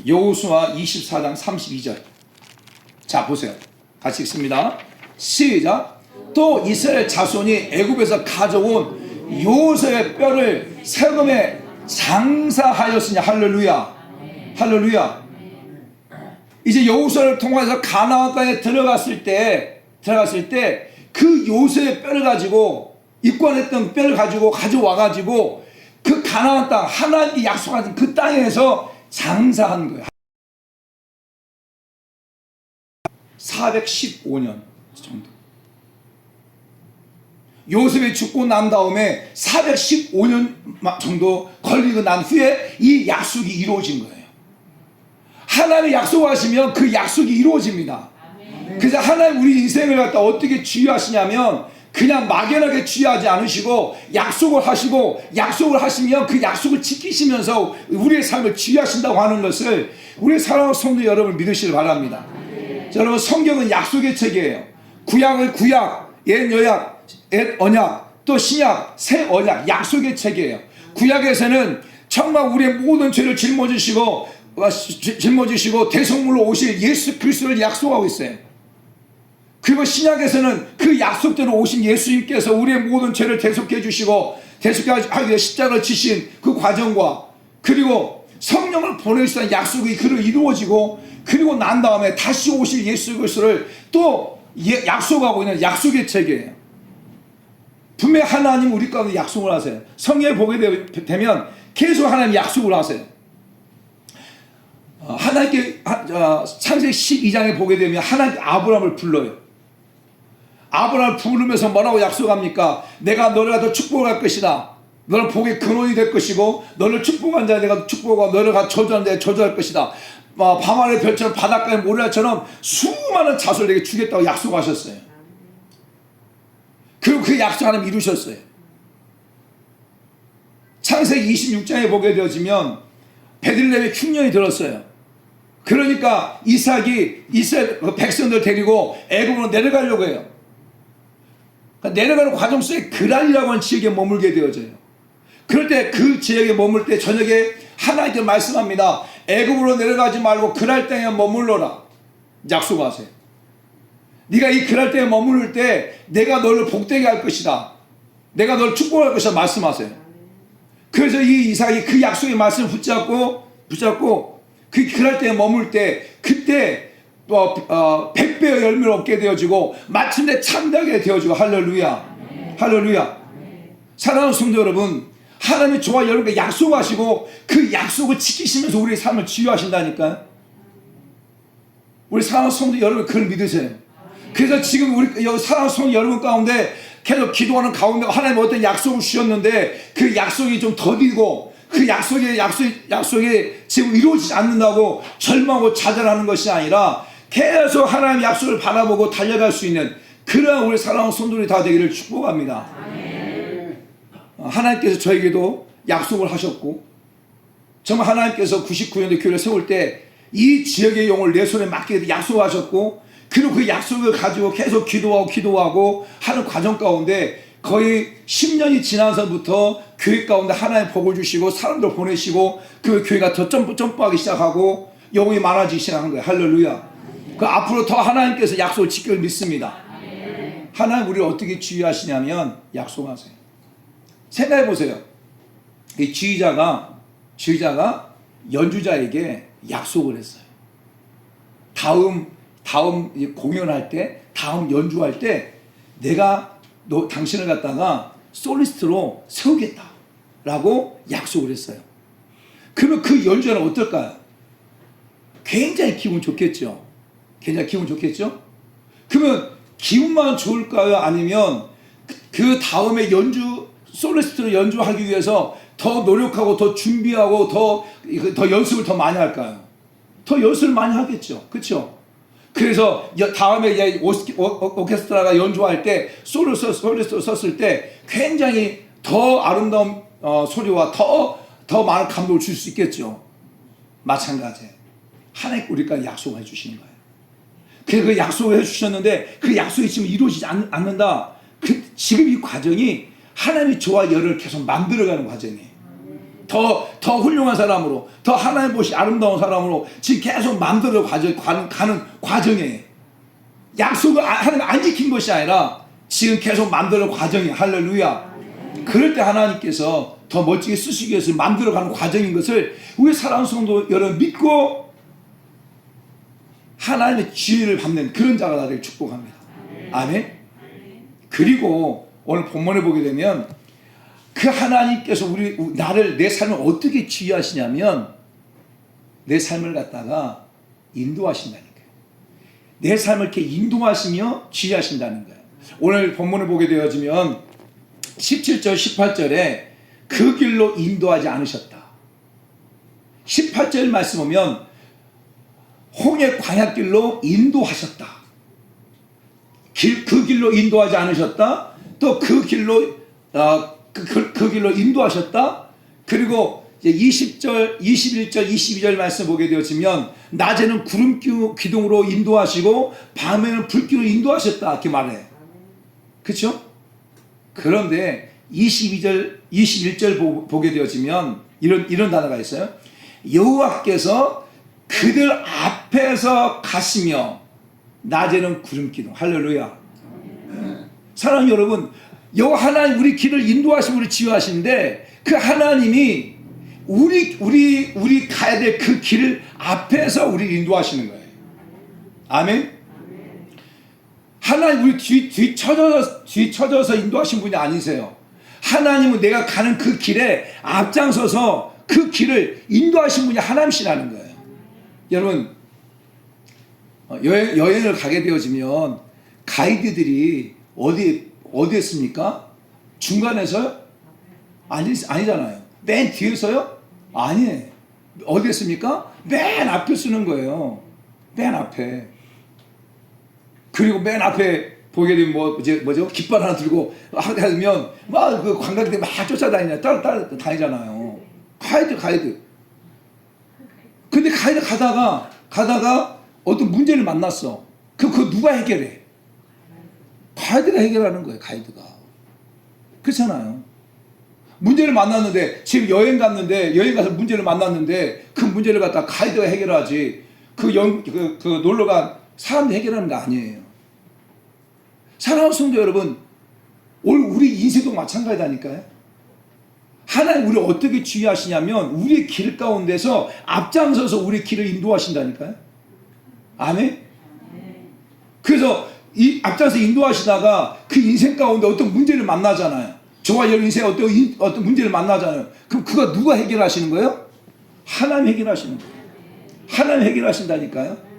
여호수아 24장 32절. 자 보세요. 같이 읽습니다. 시작. 또 이스라엘 자손이 애굽에서 가져온 요셉의 뼈를 세금에 장사하였으니. 할렐루야. 할렐루야. 이제 여호수아를 통해서 가나안 땅에 들어갔을 때 그 요새의 뼈를 가지고, 입관했던 뼈를 가지고 가져와 가지고 그 가나안 땅, 하나님께 약속하신 그 땅에서 장사한 거예요. 415년 정도. 요셉이 죽고 난 다음에 415년 정도 걸리고 난 후에 이 약속이 이루어진 거예요. 하나님이 약속하시면 그 약속이 이루어집니다. 그래서 하나님 우리 인생을 갖다 어떻게 주의하시냐면, 그냥 막연하게 주의하지 않으시고 약속을 하시고, 약속을 하시면 그 약속을 지키시면서 우리의 삶을 주의하신다고 하는 것을 우리 사랑하는 성도 여러분 믿으시길 바랍니다. 자, 여러분, 성경은 약속의 책이에요. 구약을 구약, 옛 여약, 옛 언약, 또 신약, 새 언약, 약속의 책이에요. 구약에서는 정말 우리의 모든 죄를 짊어지시고 대속물로 오실 예수 그리스도를 약속하고 있어요. 그리고 신약에서는 그 약속대로 오신 예수님께서 우리의 모든 죄를 대속해 주시고 대속하기 위해 십자가를 지신 그 과정과, 그리고 성령을 보내주시는 약속이 그로 이루어지고, 그리고 난 다음에 다시 오실 예수 그리스도를 또 약속하고 있는 약속의 책이에요. 분명히 하나님 우리 가운데 약속을 하세요. 성경에 보게 되면 계속 하나님 약속을 하세요. 하나님께 창세기 12장에 보게 되면 하나님 아브라함을 불러요. 아브라함을 부르면서 뭐라고 약속합니까? 내가 너를 갖다 축복할 것이다. 너는 복의 근원이 될 것이고, 너를 축복한 자에 내가 축복하고, 너를 갖다 저주한 자에 저주할 것이다. 밤하늘의 별처럼 바닷가의 모래처럼 수많은 자손을 내게 주겠다고 약속하셨어요. 그리고 그 약속 하나님 이루셨어요. 창세기 26장에 보게 되어지면 베들레헴에 흉년이 들었어요. 그러니까 이삭이 이스라엘 백성들 데리고 애굽으로 내려가려고 해요. 내려가는 과정 속에 그랄이라고 하는 지역에 머물게 되어져요. 그럴 때 그 지역에 머물 때 저녁에 하나님께 말씀합니다. 애굽으로 내려가지 말고 그랄 땅에 머물러라. 약속하세요. 네가 이 그랄 땅에 머무를 때 내가 너를 복되게 할 것이다. 내가 너를 축복할 것이다. 말씀하세요. 그래서 이 이삭이 그 약속의 말씀을 붙잡고 그 그랄 땅에 머물 때, 그때 100배의 열매를 얻게 되어지고 마침내 참되게 되어지고. 할렐루야. 할렐루야. 사랑하는 성도 여러분, 하나님의 저와 여러분께 약속하시고 그 약속을 지키시면서 우리의 삶을 치유하신다니까요. 우리 사랑하는 성도 여러분, 그걸 믿으세요. 그래서 지금 우리 사랑하는 성도 여러분 가운데 계속 기도하는 가운데 하나님 어떤 약속을 주셨는데 그 약속이 좀 더디고 그 약속이 지금 이루어지지 않는다고 절망하고 좌절하는 것이 아니라 계속 하나님의 약속을 바라보고 달려갈 수 있는 그러한 우리 사랑하는 성도들이 다 되기를 축복합니다. 하나님께서 저에게도 약속을 하셨고, 정말 하나님께서 99년도 교회를 세울 때 이 지역의 영을 내 손에 맡기게 약속하셨고, 그리고 그 약속을 가지고 계속 기도하고 하는 과정 가운데 거의 10년이 지나서부터 교회 가운데 하나님 복을 주시고 사람들 보내시고 그 교회가 더 점프하기 시작하고 영혼이 많아지기 시작한 거예요. 할렐루야. 그 앞으로 더 하나님께서 약속을 지킬 믿습니다. 하나님 우리를 어떻게 주의하시냐면 약속하세요. 생각해 보세요. 이 지휘자가 연주자에게 약속을 했어요. 다음 공연할 때, 다음 연주할 때 내가 당신을 갖다가 솔리스트로 세우겠다라고 약속을 했어요. 그러면 그 연주자는 어떨까요? 굉장히 기분 좋겠죠. 그러면 기분만 좋을까요? 아니면 그 다음에 솔리스트로 연주하기 위해서 더 노력하고 더 준비하고 더 연습을 더 많이 할까요? 더 연습을 많이 하겠죠. 그렇죠? 그래서 다음에 이제 오케스트라가 연주할 때 솔리스트로 썼을 때 굉장히 더 아름다운 소리와 더 많은 감동을 줄 수 있겠죠. 마찬가지예요. 하나님 우리까지 약속을 해주시는 거예요. 그 약속을 해주셨는데 그 약속이 지금 이루어지지 않는다. 지금 이 과정이 하나님이 저와 여를 계속 만들어가는 과정이에요. 더 훌륭한 사람으로, 더 하나님 보시 아름다운 사람으로 지금 계속 만들어 가는 과정이에요. 약속을 하나님 안 지킨 것이 아니라 지금 계속 만들어 과정이에요. 할렐루야. 그럴 때 하나님께서 더 멋지게 쓰시기 위해서 만들어가는 과정인 것을 우리 사랑하는 성도 여러분 믿고 하나님의 지혜를 받는 그런 자가 나를 축복합니다. 아멘. 그리고 오늘 본문에 보게 되면 그 하나님께서 내 삶을 어떻게 지휘하시냐면 내 삶을 갖다가 인도하신다니까요. 내 삶을 이렇게 인도하시며 지휘하신다는 거예요. 오늘 본문을 보게 되어지면 17절 18절에 그 길로 인도하지 않으셨다. 18절 말씀 보면 홍해 광야길로 인도하셨다. 그 길로 인도하지 않으셨다. 또 그 길로 그 길로 인도하셨다. 그리고 20절, 21절, 22절 말씀 보게 되어지면 낮에는 구름 기둥으로 인도하시고 밤에는 불길로 인도하셨다. 이렇게 말해. 그렇죠? 그런데 22절, 21절 보게 되어지면 이런 단어가 있어요. 여호와께서 그들 앞에서 가시며 낮에는 구름 기둥. 할렐루야. 사랑하는 여러분, 여호와 하나님 우리 길을 인도하시고 우리 지휘하시는데 그 하나님이 우리 가야 될 그 길을 앞에서 우리 인도하시는 거예요. 아멘. 하나님 우리 뒤쳐져서 인도하신 분이 아니세요. 하나님은 내가 가는 그 길에 앞장서서 그 길을 인도하신 분이 하나님이시라는 거예요. 여러분 여행을 가게 되어지면 가이드들이 어디에 있습니까? 중간에서요? 아니잖아요. 맨 뒤에서요? 아니에요. 어디에 있습니까? 맨 앞에 쓰는 거예요. 맨 앞에. 그리고 맨 앞에 보게 되면 뭐죠? 깃발 하나 들고 하면 막 그 관광객들 막 쫓아다니냐 따라 다니잖아요. 가이드. 근데 가이드 가다가 어떤 문제를 만났어. 그거 누가 해결해? 가이드가 해결하는 거예요. 가이드가. 그렇잖아요. 문제를 만났는데 지금 여행 가서 문제를 만났는데 그 문제를 갖다 가이드가 해결하지 그 놀러 간 사람들이 해결하는 거 아니에요. 사랑하는 성도 여러분, 우리 인생도 마찬가지다니까요. 하나님 우리를 어떻게 지휘하시냐면 우리의 길 가운데서 앞장서서 우리 길을 인도하신다니까요. 아멘. 그래서 이 앞장서 인도하시다가 그 인생 가운데 어떤 문제를 만나잖아요. 저와 여러분 인생에 어떤 문제를 만나잖아요. 그럼 그거 누가 해결하시는 거예요? 하나님 해결하시는 거예요. 하나님 해결하신다니까요.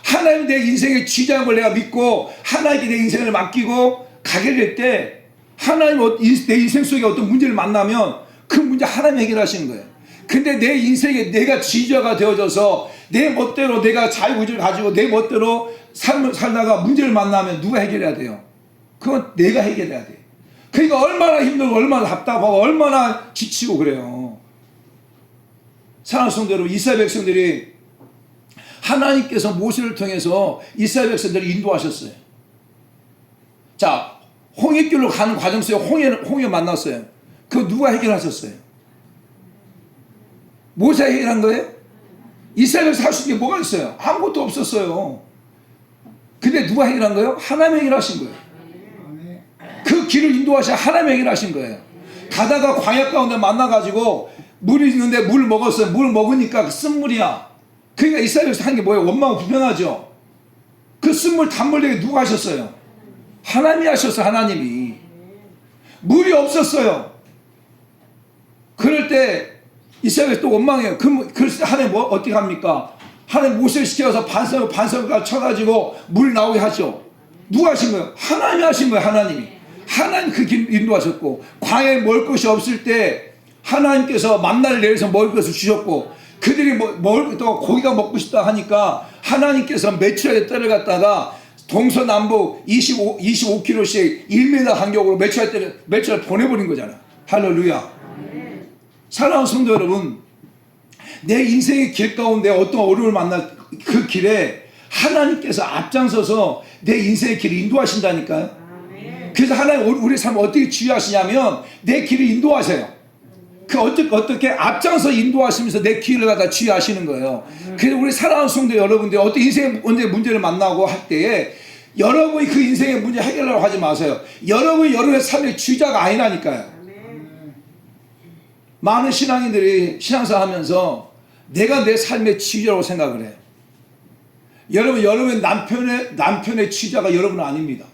하나님 내 인생의 지휘자임을 내가 믿고 하나님께 내 인생을 맡기고 가게 될 때 하나님 내 인생 속에 어떤 문제를 만나면 그 문제 하나님 해결하시는 거예요. 근데 내 인생에 내가 지휘자가 되어져서 내 멋대로 내가 자유의지를 가지고 내 멋대로 삶을 살다가 문제를 만나면 누가 해결해야 돼요? 그건 내가 해결해야 돼요. 그러니까 얼마나 힘들고 얼마나 답답하고 얼마나 지치고 그래요. 사랑하는 성도 여러분, 이스라엘 백성들이 하나님께서 모세를 통해서 이스라엘 백성들을 인도하셨어요. 자, 홍해길로 가는 과정 속에 홍해 만났어요. 그거 누가 해결하셨어요? 모세가 해결한 거예요? 이스라엘 백성 할 수 있는 게 뭐가 있어요? 아무것도 없었어요. 근데 누가 해결한 거예요? 하나님이 해결하신 거예요. 그 길을 인도하셔 하나님이 해결하신 거예요. 가다가 광야 가운데 만나가지고 물이 있는데 물 먹었어요. 물 먹으니까 쓴물이야. 그러니까 이스라엘에서 한 게 뭐예요? 원망 불평하죠. 그 쓴물 단물되게 누가 하셨어요? 하나님이 하셨어요. 하나님이. 물이 없었어요. 그럴 때 이스라엘에서 또 원망해요. 그래서 하나님 어떻게 합니까? 하나님 모세를 시켜서 반석을 쳐가지고 물 나오게 하죠. 누가 하신 거예요? 하나님이 하신 거예요. 하나님 그 길 인도하셨고, 광야에 먹을 것이 없을 때 하나님께서 만나를 내려서 먹을 것을 주셨고, 그들이 또 고기가 먹고 싶다 하니까 하나님께서 메추라기 떼를 갖다가 동서남북 25km씩 1m 간격으로 메추라기 보내버린 거잖아요. 할렐루야. 사랑하는 성도 여러분, 내 인생의 길 가운데 어떤 어려움을 만날 그 길에 하나님께서 앞장서서 내 인생의 길을 인도하신다니까요. 그래서 하나님 우리 삶을 어떻게 지휘하시냐면 내 길을 인도하세요. 어떻게 앞장서 인도하시면서 내 길을 갖다 지휘하시는 거예요. 그래서 우리 사랑하는 성도 여러분들 어떤 인생의 문제를 만나고 할 때에 여러분이 그 인생의 문제 해결하려고 하지 마세요. 여러분이 여러분의 삶의 지휘자가 아니라니까요. 많은 신앙인들이 신앙생활 하면서 내가 내 삶의 지휘자라고 생각을 해요. 여러분의 남편의 지휘자가 여러분은 아닙니다.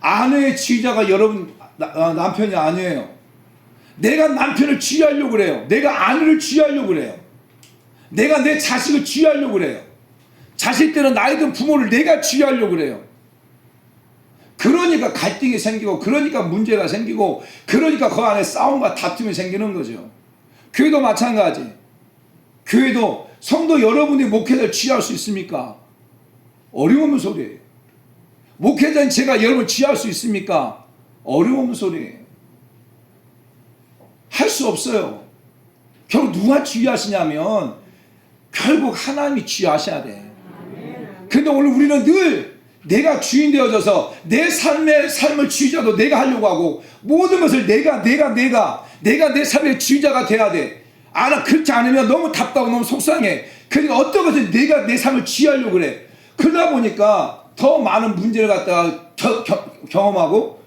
아내의 지휘자가 여러분 남편이 아니에요. 내가 남편을 지휘하려고 그래요. 내가 아내를 지휘하려고 그래요. 내가 내 자식을 지휘하려고 그래요. 자식들은 나이든 부모를 내가 지휘하려고 그래요. 그러니까 갈등이 생기고, 그러니까 문제가 생기고, 그러니까 그 안에 싸움과 다툼이 생기는 거죠. 교회도 마찬가지. 교회도 성도 여러분이 목회자를 지휘할 수 있습니까? 어려운 소리예요. 목회자인 제가 여러분을 지휘할 수 있습니까? 어려운 소리예요. 할 수 없어요. 결국 누가 지휘하시냐면 결국 하나님이 지휘하셔야 돼. 근데 오늘 우리는 늘 내가 주인 되어져서 내 삶을 지휘자도 내가 하려고 하고, 모든 것을 내가 내 삶의 지휘자가 돼야 돼. 나 그렇지 않으면 너무 답답하고 너무 속상해. 그러니까 어떤 것을 내가 내 삶을 지휘하려고 그래. 그러다 보니까 더 많은 문제를 갖다가 경험하고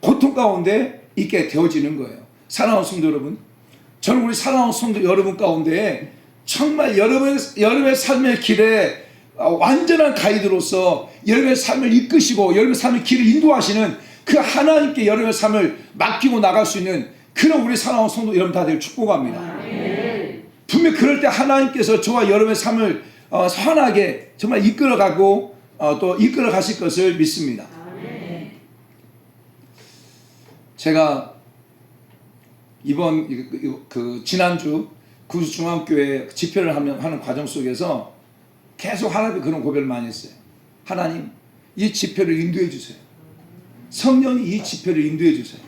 고통 가운데 있게 되어지는 거예요. 사랑하는 성도 여러분, 저는 우리 사랑하는 성도 여러분 가운데 정말 여러분의 삶의 길에 완전한 가이드로서 여러분의 삶을 이끄시고 여러분의 삶의 길을 인도하시는 그 하나님께 여러분의 삶을 맡기고 나갈 수 있는 그런 우리 사랑하는 성도 여러분 다들 축복합니다. 분명히 그럴 때 하나님께서 저와 여러분의 삶을 선하게 정말 이끌어가고 또 이끌어 가실 것을 믿습니다. 제가 이번 지난주 구주중앙교회 집회를 하는 과정 속에서 계속 하나님께 그런 고백을 많이 했어요. 하나님, 이 집회를 인도해 주세요. 성령이 이 집회를 인도해 주세요.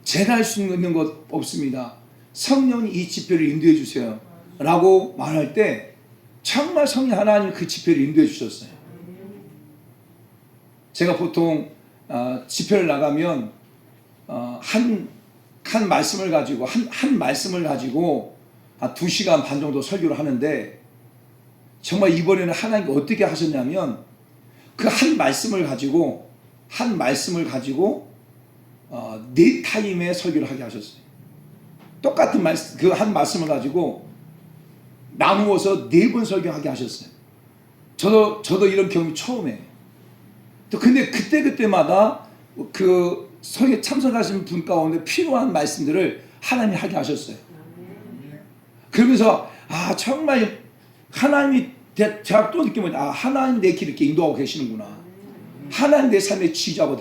제가 할 수 있는 것 없습니다. 성령이 이 집회를 인도해 주세요 라고 말할 때 정말 성령 하나님이 그 집회를 인도해 주셨어요. 제가 보통 집회를 나가면 한 말씀을 가지고 한 말씀을 가지고 2시간 반 정도 설교를 하는데, 정말 이번에는 하나님이 어떻게 하셨냐면 그 한 말씀을 가지고 4타임의 설교를 하게 하셨어요. 똑같은 말씀, 그 한 말씀을 가지고 나누어서 4번 설교하게 하셨어요. 저도 이런 경험이 처음이에요. 또 근데 그때마다 그 설교에 참석하신 분 가운데 필요한 말씀들을 하나님이 하게 하셨어요. 그러면서 정말 하나님이, 제가 또 느끼면 하나님 내 길을 이렇게 인도하고 계시는구나. 하나님 내 삶의 지휘자가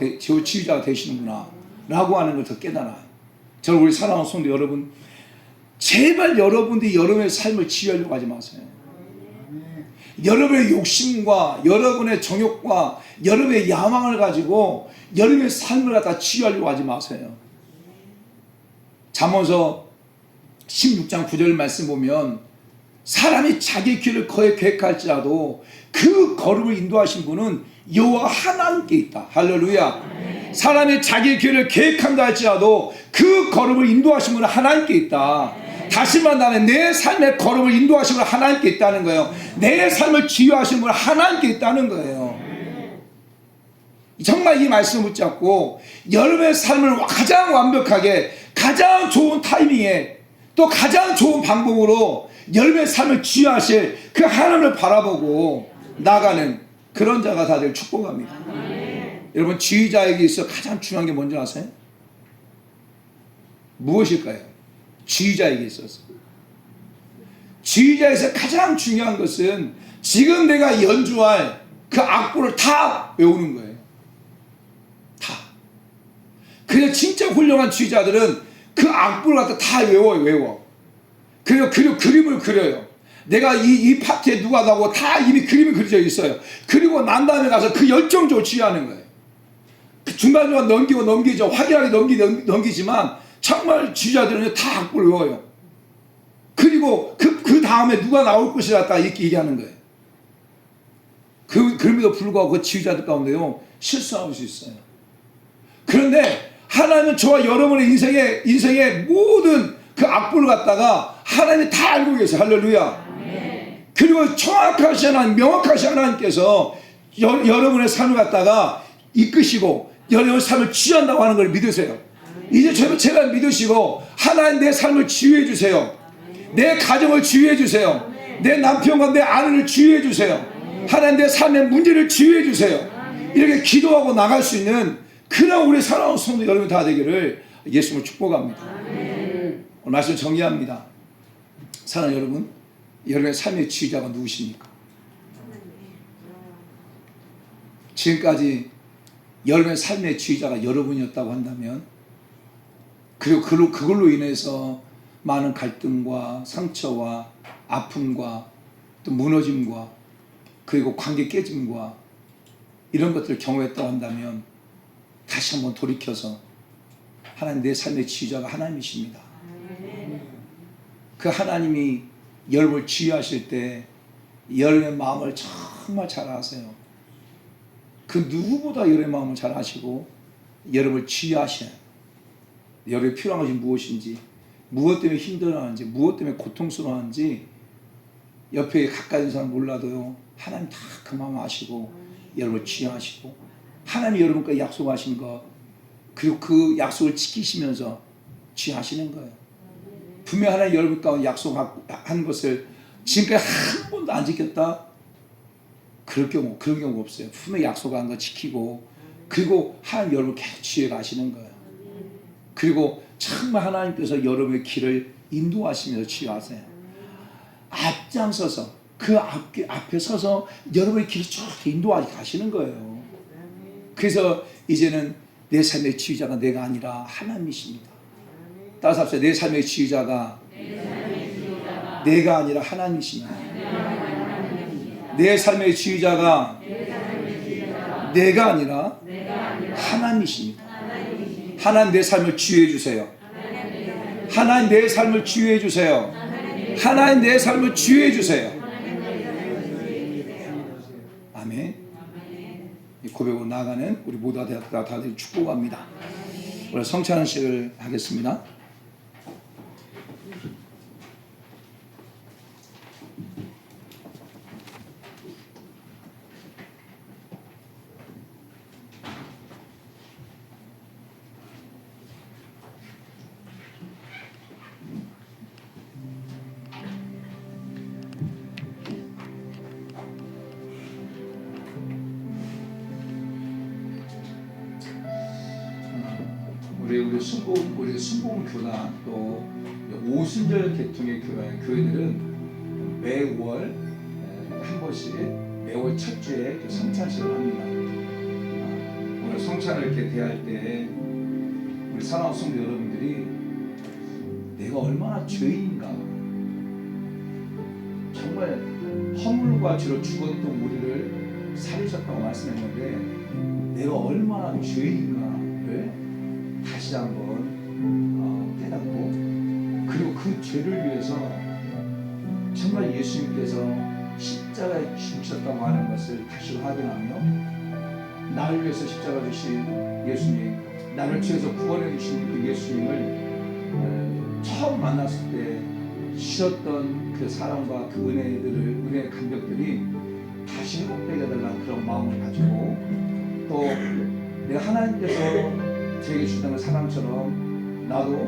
되시는구나 라고 하는 걸 더 깨달아요. 저는 우리 사랑하는 성도 여러분, 제발 여러분들이 여러분의 삶을 지휘하려고 하지 마세요. 여러분의 욕심과 여러분의 정욕과 여러분의 야망을 가지고 여러분의 삶을 갖다 지휘하려고 하지 마세요. 잠언서 16장 9절 말씀 보면 사람이 자기 길을 계획할지라도 그 걸음을 인도하신 분은 여호와 하나님께 있다. 할렐루야. 사람이 자기 길을 계획한다 할지라도 그 걸음을 인도하신 분은 하나님께 있다. 다시 말하면 내 삶의 걸음을 인도하신 분은 하나님께 있다는 거예요. 내 삶을 지휘하신 분은 하나님께 있다는 거예요. 정말 이 말씀을 붙잡고 여러분의 삶을 가장 완벽하게, 가장 좋은 타이밍에, 또 가장 좋은 방법으로 여러분의 삶을 지휘하실 그 하나님을 바라보고 나가는 그런 자가 다들 축복합니다. 여러분, 지휘자에게 있어 가장 중요한 게 뭔지 아세요? 무엇일까요? 지휘자에게 있어서 지휘자에서 가장 중요한 것은 지금 내가 연주할 그 악보를 다 외우는 거예요. 다. 그래서 진짜 훌륭한 지휘자들은 그 악보를 갖다 다 외워. 그리고 그림을 그려요. 내가 이 파트에 누가 나오고 다 이미 그림이 그려져 있어요. 그리고 난 다음에 가서 그 열정적으로 지휘하는 거예요. 중간중간 넘기죠. 확연하게 넘기지만 정말 지휘자들은 다 악보를 외워요. 그리고 그 다음에 누가 나올 것이다 이렇게 얘기하는 거예요. 그럼에도 불구하고 그 지휘자들 가운데요 실수할 수 있어요. 그런데 하나님은 저와 여러분의 인생의 모든 그 악보를 갖다가 하나님이 다 알고 계세요. 할렐루야. 그리고 정확하신 하나님, 명확하신 하나님께서 여러분의 삶을 갖다가 이끄시고 여러분의 삶을 지휘한다고 하는 걸 믿으세요. 이제 제발 믿으시고 하나님 내 삶을 치유해 주세요. 내 가정을 치유해 주세요. 내 남편과 내 아내를 치유해 주세요. 하나님 내 삶의 문제를 치유해 주세요. 이렇게 기도하고 나갈 수 있는 그런 우리 사랑하는 성도 여러분 다 되기를 예수님을 축복합니다. 오늘 말씀 정리합니다. 사랑하는 여러분, 여러분의 삶의 치유자가 누구십니까? 지금까지 여러분의 삶의 치유자가 여러분이었다고 한다면, 그리고 그걸로 인해서 많은 갈등과 상처와 아픔과 또 무너짐과 그리고 관계 깨짐과 이런 것들을 경험했다고 한다면 다시 한번 돌이켜서 하나님 내 삶의 치유자가 하나님이십니다. 그 하나님이 여러분을 치유하실 때 여러분의 마음을 정말 잘 아세요. 그 누구보다 여러분의 마음을 잘 아시고 여러분을 치유하셔요. 여러분이 필요한 것이 무엇인지, 무엇 때문에 힘들어하는지, 무엇 때문에 고통스러워하는지 옆에 가까이 있는 사람 몰라도요, 하나님 다 그 마음 아시고 여러분을 치유하시고 하나님이 여러분과 약속하신 것, 그리고 그 약속을 지키시면서 치유하시는 거예요. 분명 하나님 여러분 가운데 약속한 것을 지금까지 한 번도 안 지켰다? 그런 경우가 없어요. 분명히 약속한 거 지키고, 그리고 하나님 여러분 계속 치유해 가시는 거예요. 그리고 정말 하나님께서 여러분의 길을 인도하시면서 치유하세요. 앞장서서 그 앞에 서서 여러분의 길을 쭉 인도하시 가시는 거예요. 그래서 이제는 내 삶의 치유자가 내가 아니라 하나님이십니다. 따라서 합시다. 내 삶의 치유자가 내가 아니라 하나님이십니다. 내 삶의 치유자가 내가 아니라 하나님이십니다. 하나님 내 삶을 치유해 주세요. 하나님 내 삶을 치유해 주세요. 하나님 내 삶을 치유해 주세요. 아멘. 이 고백으로 나아가는 우리 모두 다들 축복합니다. 오늘 성찬식을 하겠습니다. 우리 순복음 교단 또 오순절 계통의 교회들은 매월 한 번씩 매월 첫 주에 성찬식을 합니다. 오늘 성찬을 이렇게 대할 때 우리 사랑하는 성도 여러분들이 내가 얼마나 죄인인가, 정말 허물과 죄로 죽었던 우리를 살리셨다고 말씀했는데 내가 얼마나 죄인인가를 다시 한번 깨닫고, 그리고 그 죄를 위해서 정말 예수님께서 십자가에 죽으셨다고 하는 것을 다시 확인하며, 나를 위해서 십자가 주신 예수님, 나를 죄에서 구원해 주신 그 예수님을 처음 만났을 때 주셨던 그 사랑과 그 은혜의 감격들이 다시 회복되게 해달라는 그런 마음을 가지고, 또 내가 하나님께서 저에게 주셨던 사랑처럼 나도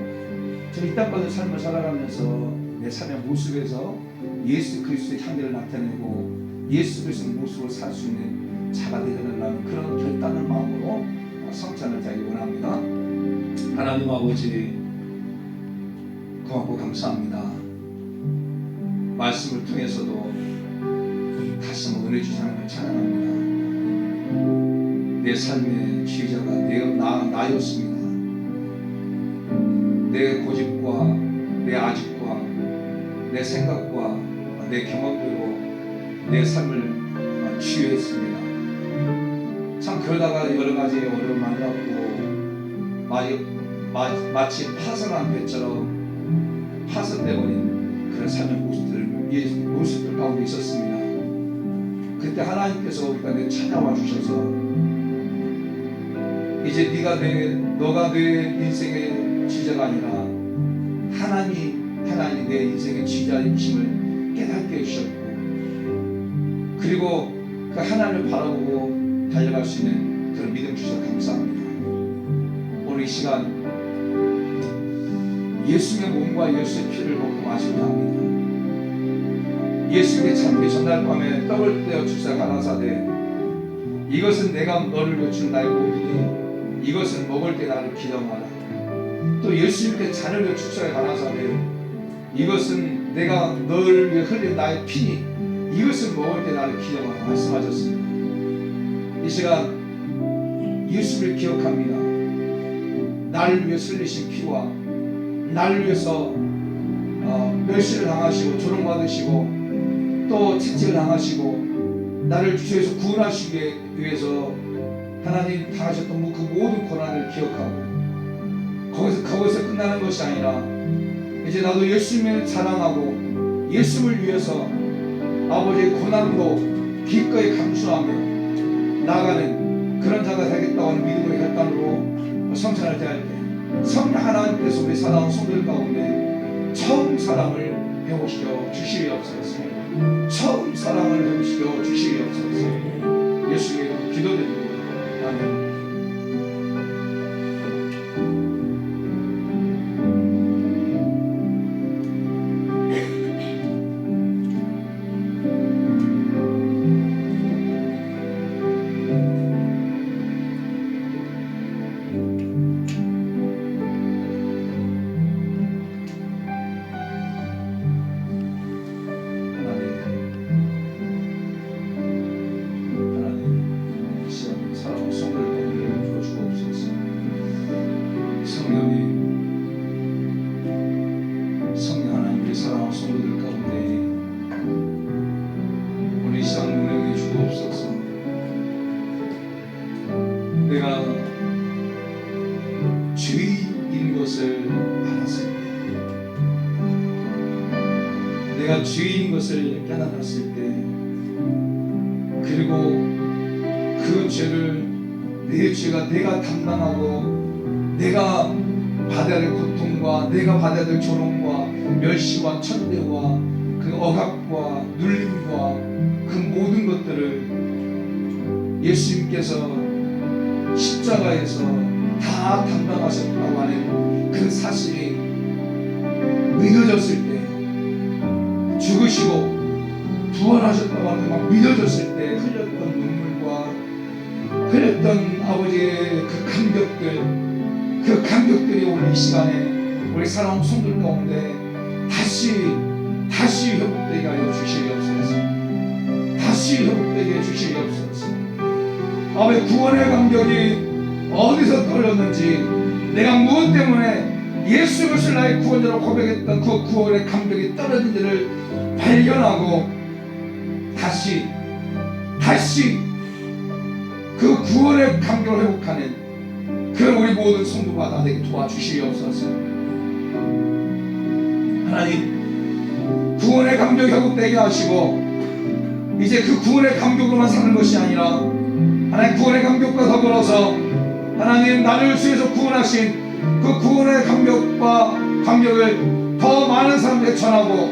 이 땅가운데 삶을 살아가면서 내 삶의 모습에서 예수 그리스도의 향기를 나타내고 예수 그리스도의 모습으로 살 수 있는 자가 되어달라는 그런 결단의 마음으로 성찬을 드리기 원합니다. 하나님 아버지, 고맙고 감사합니다. 말씀을 통해서도 다시 한번 은혜 주시는 걸 찬양합니다. 내 삶의 지휘자가 나였습니다. 내 고집과 내 아집과 내 생각과 내 경험대로 내 삶을 치유했습니다. 참 그러다가 여러 가지 어려움 만났고 마치 파손한 배처럼 파손되어버린 그런 삶의 모습들 가운데 있었습니다. 그때 하나님께서 우리 가운데 찾아와 주셔서 이제 너가 내 인생의 지휘자가 아니라 하나님이 내 인생의 지휘자이심을 깨닫게 해주셨고, 그리고 그 하나님을 바라보고 달려갈 수 있는 그런 믿음 주셔서 감사합니다. 오늘 이 시간 예수의 몸과 예수의 피를 먹고 마시게 합니다. 예수께 참기 전날 밤에 떡을 떼어 주사 가라사대 이것은 내가 너를 위해 준 나의 몸이니 이것은 먹을 때 나를 기념하라. 또 예수님께 잔을 위해 주사에 가라사대 이것은 내가 너를 위해 흘린 나의 피니 이것은 먹을 때 나를 기념하라 말씀하셨습니다. 이 시간 예수를 기억합니다. 나를 위해 흘리신 피와 나를 위해서 멸시를 당하시고 조롱받으시고 또 채찍을 당하시고 나를 죄에서 구원하시기 위해서 하나님 당하셨던 그 모든 고난을 기억하고 거기서 끝나는 것이 아니라 이제 나도 예수님을 자랑하고 예수를 위해서 아버지의 고난도 기꺼이 감수하며 나아가는 그런 자가 되겠다고 하는 믿음의 결단으로 성찬을 대할 때 성령 하나님께서 우리 사랑하는 성도들 가운데 처음 사랑을 배우시켜 주시옵소서. 처음 사랑을 배우시켜 주시옵소서. 예수의 이름으로 기도드립니다. 아멘. 성령 하나님 우리 사랑하는 성도들 가운데 우리 시간 운행해 주옵소서. 내가 죄인 것을 알았을 때 내가 죄인 것을 깨달았을 때 그리고 그 죄를 내 죄가 내가 담당하고 내가 받아야 될 고통과 내가 받아야 될 조롱과 멸시와 천대와 그 억압과 눌림과 그 모든 것들을 예수님께서 십자가에서 다 담당하셨다고 하는 그 사실이 믿어졌을 때 죽으시고 부활하셨다고 하는 막 믿어졌을 때 흘렸던 눈물과 흘렸던 아버지의 그 감격들이 오늘 이 시간에 우리 사랑하는 성도들 가운데 다시 회복되게 하여 주시옵소서. 다시 회복되게 주시옵소서. 아버지 구원의 감격이 어디서 떨렸는지 내가 무엇 때문에 예수 그리스도를 나의 구원자로 고백했던 그 구원의 감격이 떨어진지를 발견하고 다시 그 구원의 감격을 회복하는 그 우리 모든 성도가 되게 도와주시옵소서. 하나님 구원의 감격이 회복되게 하시고 이제 그 구원의 감격으로만 사는 것이 아니라 하나님 구원의 감격과 더불어서 하나님 나를 주에서 구원하신 그 구원의 감격을 더 많은 사람들에게 전하고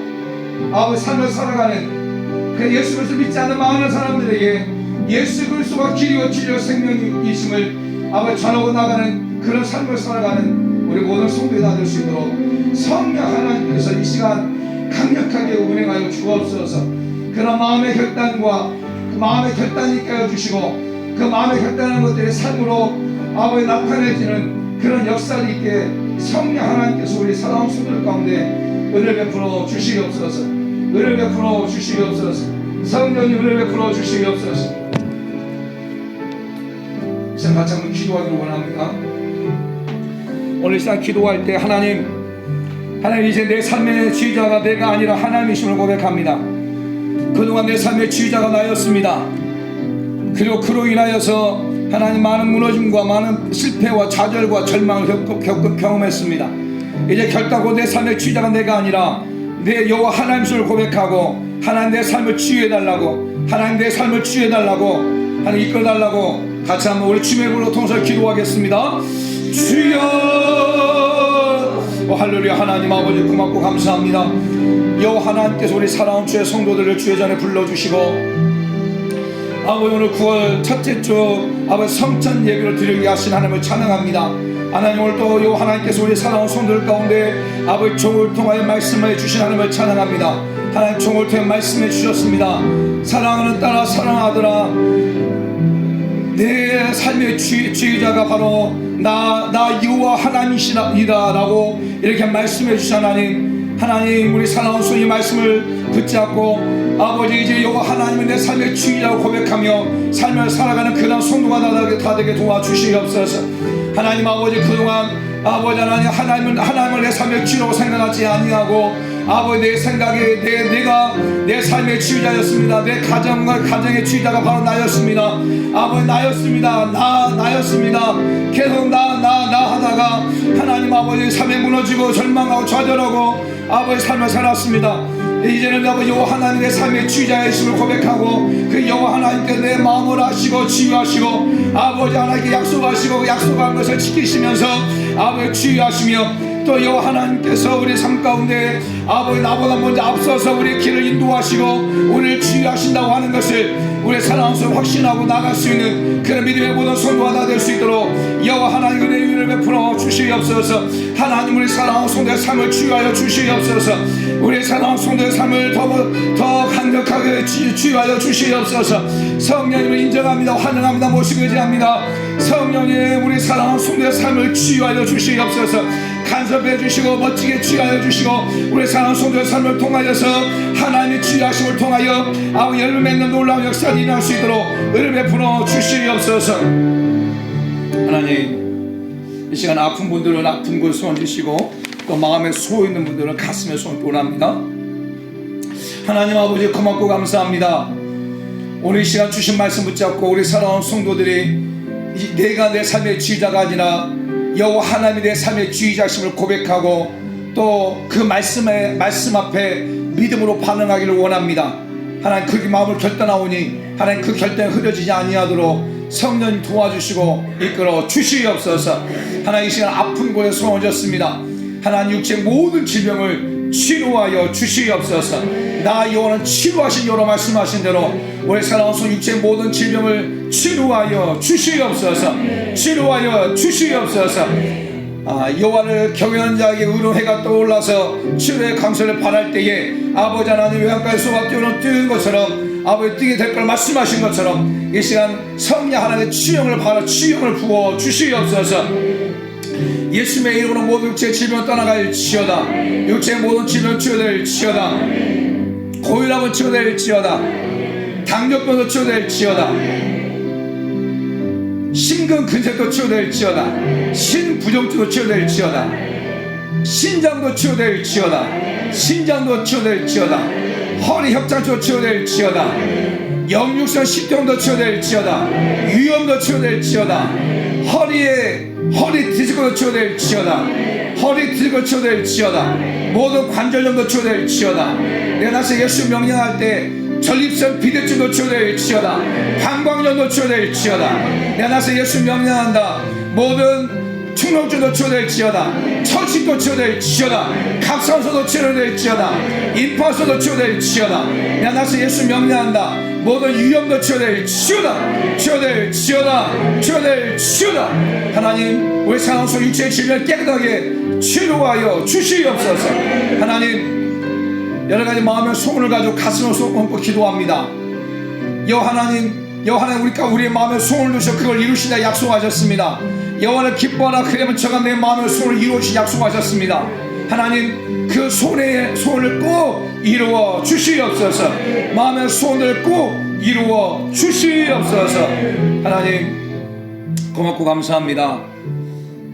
아버지 삶을 살아가는 그 예수 그리스도 믿지 않는 많은 사람들에게 예수 그리스도가 길이요 진리요 생명이심을 아버지 전하고 나가는 그런 삶을 살아가는 우리 모든 성도들이 다 될 수 있도록 성령 하나님께서 이 시간 강력하게 운행하여 주옵소서. 그런 마음의 결단과 그 마음의 결단이 있게 하여 주시고 그 마음의 결단하는 것들이 삶으로 아버지 나타내지는 그런 역사를 있게 성령 하나님께서 우리 사랑하는 성도들 가운데 은혜를 베풀어 주시옵소서. 은혜를 베풀어 주시옵소서. 성령님 은혜를 베풀어 주시옵소서. 이제 같이 한번 기도하기를 원합니다. 오늘 시간 기도할 때 하나님 이제 내 삶의 지휘자가 내가 아니라 하나님이심을 고백합니다. 그동안 내 삶의 지휘자가 나였습니다. 그리고 그로 인하여서 하나님 많은 무너짐과 많은 실패와 좌절과 절망을 경험했습니다. 이제 결단하고 내 삶의 지휘자가 내가 아니라 내 여호와 하나님을 고백하고 하나님 내 삶을 치유해달라고 하나님 내 삶을 치유해달라고 하나님 이끌어달라고 같이 한번 우리 주님의 이름으로 통성을 기도하겠습니다. 주여 할렐루야. 하나님 아버지 고맙고 감사합니다. 여호와 하나님께서 우리 사랑하는 주의 성도들을 주의 전에 불러주시고 아버지 오늘 9월 첫째 주 아버지 성찬 예배를 드리게 하신 하나님을 찬양합니다. 하나님 오늘 또 요 하나님께서 우리 사랑하는 성도들 가운데 아버지 종을 통하여 말씀해 주신 하나님을 찬양합니다. 하나님 종을 통해 말씀해 주셨습니다. 사랑하는 딸아 사랑하더라, 내 삶의 주의자가 바로 나 여호와 하나님이시다 라고 이렇게 말씀해 주신 하나님 우리 사랑하는 손이 말씀을 붙잡고 아버지 이제 여호와 하나님은 내 삶의 주의자로 고백하며 삶을 살아가는 그런 성도가 다 되게 도와주시옵소서. 하나님 아버지 그동안 아버지 하나님을 내 삶의 주라고 생각하지 아니하고 아버지 내 생각에 내가 내 삶의 주의자였습니다. 내 가정의 주의자가 바로 나였습니다. 아버지 나였습니다. 나였습니다. 계속 나 하다가 하나님 아버지 삶에 무너지고 절망하고 좌절하고 아버지 삶을 살았습니다. 이제는 아버지 여호와 하나님의 삶의 주의자이심을 고백하고 그 여호와 하나님께 내 마음을 아시고 치유하시고 아버지 하나님께 약속하시고 약속한 것을 지키시면서 아버지 주의하시며 또 여호와 하나님께서 우리 삶 가운데 아버지 나보다 먼저 앞서서 우리 길을 인도하시고 우리를 주의하신다고 하는 것을 우리 사랑하는 손 확신하고 나갈 수 있는 그런 믿음의 모든 성도가 다 될 수 있도록 여호와 하나님 은혜의 위를 베풀어 주시옵소서. 하나님 우리 사랑하는 성도의 삶을 주의하여 주시옵소서. 우리 사랑하는 성도의 삶을 더 강력하게 주의하여 주시옵소서. 성령님을 인정합니다. 환영합니다. 모시고 의지합니다. 성령님 우리 사랑하는 성도의 삶을 주의하여 주시옵소서. 간섭해 주시고 멋지게 주의하여 주시고 우리 사랑하는 성도의 삶을 통하여서 하나님의 주의하심을 통하여 아버지 열매 맺는 놀라운 역사가 일어날 수 있도록 은혜 베풀어 주시옵소서. 하나님 이 시간 아픈 분들은 아픈 곳 소원 주시고 또 마음에 소 있는 분들은 가슴에 소원 보냅니다. 하나님 아버지 고맙고 감사합니다. 오늘 이 시간 주신 말씀 붙잡고 우리 사랑하는 성도들이 내가 내 삶의 주의자가 아니라 여호와 하나님이 내 삶의 주의자심을 고백하고 또 그 말씀 앞에 믿음으로 반응하기를 원합니다. 하나님 그 마음을 결단하오니 하나님 그 결단이 흐려지지 아니하도록 성령님 도와주시고 이끌어 주시옵소서. 하나님 이 시간 아픈 곳에 소원졌습니다. 하나님 육체의 모든 질병을 치료하여 주시옵소서. 나 여호와는 치료하신 여호와 말씀하신 대로 우리 사랑하는 손 육체의 모든 질병을 치료하여 주시옵소서. 치료하여 주시옵소서. 여호와를 경외하는 자에게 의로운 해가 떠올라서 치료의 강설을 바랄 때에 아버지 하나님 외양가의 소가 뛰는 것처럼 아버지 뛰게 될 걸 말씀하신 것처럼 이 시간 성령 하나님의 치유를 부어 주시옵소서. 예수님의 이름으로 모든 육체의 질병을 떠나갈지어다. 육체의 모든 질병을 치유될지어다. 고혈압은 치유될지어다. 당뇨병도 치유될지어다. 심근근색도 치유될지어다. 신부정증도 치유될지어다. 신장도 치유될지어다. 신장도 치유될지어다. 허리 협장도 치유될지어다. 역류성 십병도 치유될지어다. 위염도 치유될지어다. 허리 디스크도 치유될지어다. 허리 디스크도 치유될지어다. 모든 관절염도 치유될지어다. 내가 나서 예수 명령할 때 전립선 비대증도 치유될지어다. 방광염도 치유될지어다. 내가 나서 예수 명령한다. 모든 충농증도 치유될지어다. 철식도 치유될지어다. 갑상선도 치유될지어다. 임파선도 치유될지어다. 내가 나서 예수 명령한다. 모든 위험도 치유될지어다. 치유될지어다. 하나님 우리 사랑스러운 육체의 질병을 깨끗하게 치료하여 주시옵소서. 하나님 여러가지 마음의 소원을 가지고 가슴을 쏟고 기도합니다. 여호와 하나님 우리의 마음의 소원을 두셔 그걸 이루시다 약속하셨습니다. 여호와를 기뻐하라 그러면 저가 내 마음의 소원을 이루시 약속하셨습니다. 하나님 그 소원을 꼭 이루어 주시옵소서. 마음의 소원을 꼭 이루어 주시옵소서. 하나님 고맙고 감사합니다.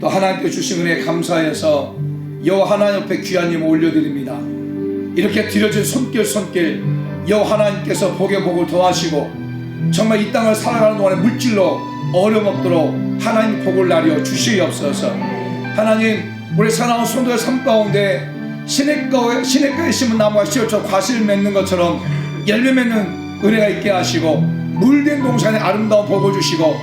또 하나님께 주신 은혜 감사해서 여호와 하나님 옆에 귀한 힘을 올려드립니다. 이렇게 드려진 손길 여호와 하나님께서 복에 복을 더하시고 정말 이 땅을 살아가는 동안에 물질로 어려움 없도록 하나님 복을 나려 주시옵소서. 하나님 우리 사랑하는 성도의 삶 가운데 시냇가에 심은 나무가 씨어쳐 과실 맺는 것처럼 열매 맺는 은혜가 있게 하시고 물된 동산에 아름다운 복을 주시고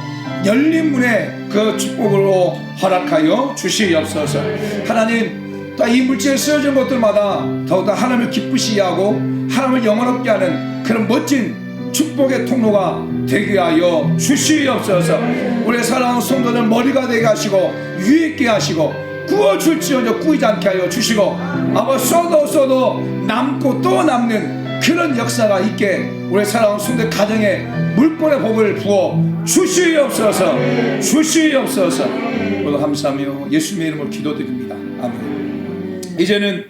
열린 문에 그 축복으로 허락하여 주시옵소서. 하나님 또 이 물질에 쓰여진 것들마다 더욱더 하나님을 기쁘시게 하고 하나님을 영원롭게 하는 그런 멋진 축복의 통로가 되게 하여 주시옵소서. 우리 사랑하는 성도들 머리가 되게 하시고 유익 있게 하시고 구워줄지언정 구이지 않게 하여 주시고 아버지 쏟도 남고 또 남는 그런 역사가 있게 우리 사랑하는 성도들 가정에 물권의 복을 부어 주시옵소서. 주시옵소서. 오늘 감사하며 예수님의 이름으로 기도드립니다. 아멘. 이제는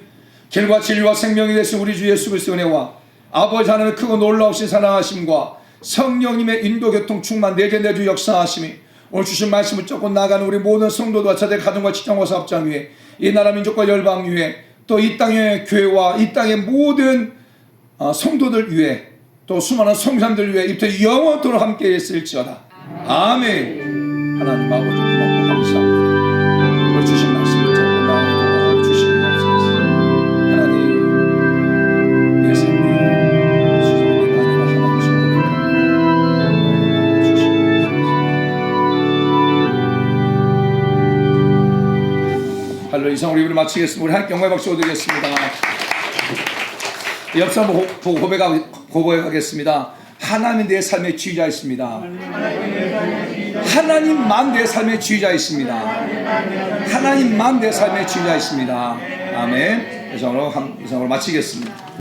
길과 진리와 생명이 되신 우리 주 예수 그리스도의 은혜와 아버지 하나님의 크고 놀라우신 사랑하심과 성령님의 인도교통 충만 내재내주 역사하심이 오늘 주신 말씀을 쫓고 나가는 우리 모든 성도들과 저들 가정과 직장과 사업장 위에 이 나라 민족과 열방 위에 또 이 땅의 교회와 이 땅의 모든 성도들 위에 또 수많은 성산들 위에 이부터 영원토록 함께 있을지어다. 아멘. 하나님 아버지 고맙고 감사합니다. 오늘 주신 말씀을 쫓고 나가는 주시는 없소서. 하나님 내 삶에 주소를 가지고 하나님 주시는 할렐루야. 이상 우리 마치겠습니다. 우리 함께 영광의 박수 드리겠습니다. 옆 사람 보고 고백하겠습니다. 하나님 내 삶의 지휘자였습니다. 하나님만 내 삶의 지휘자였습니다. 하나님만 내 삶의 지휘자였습니다. 아멘. 이상으로 마치겠습니다.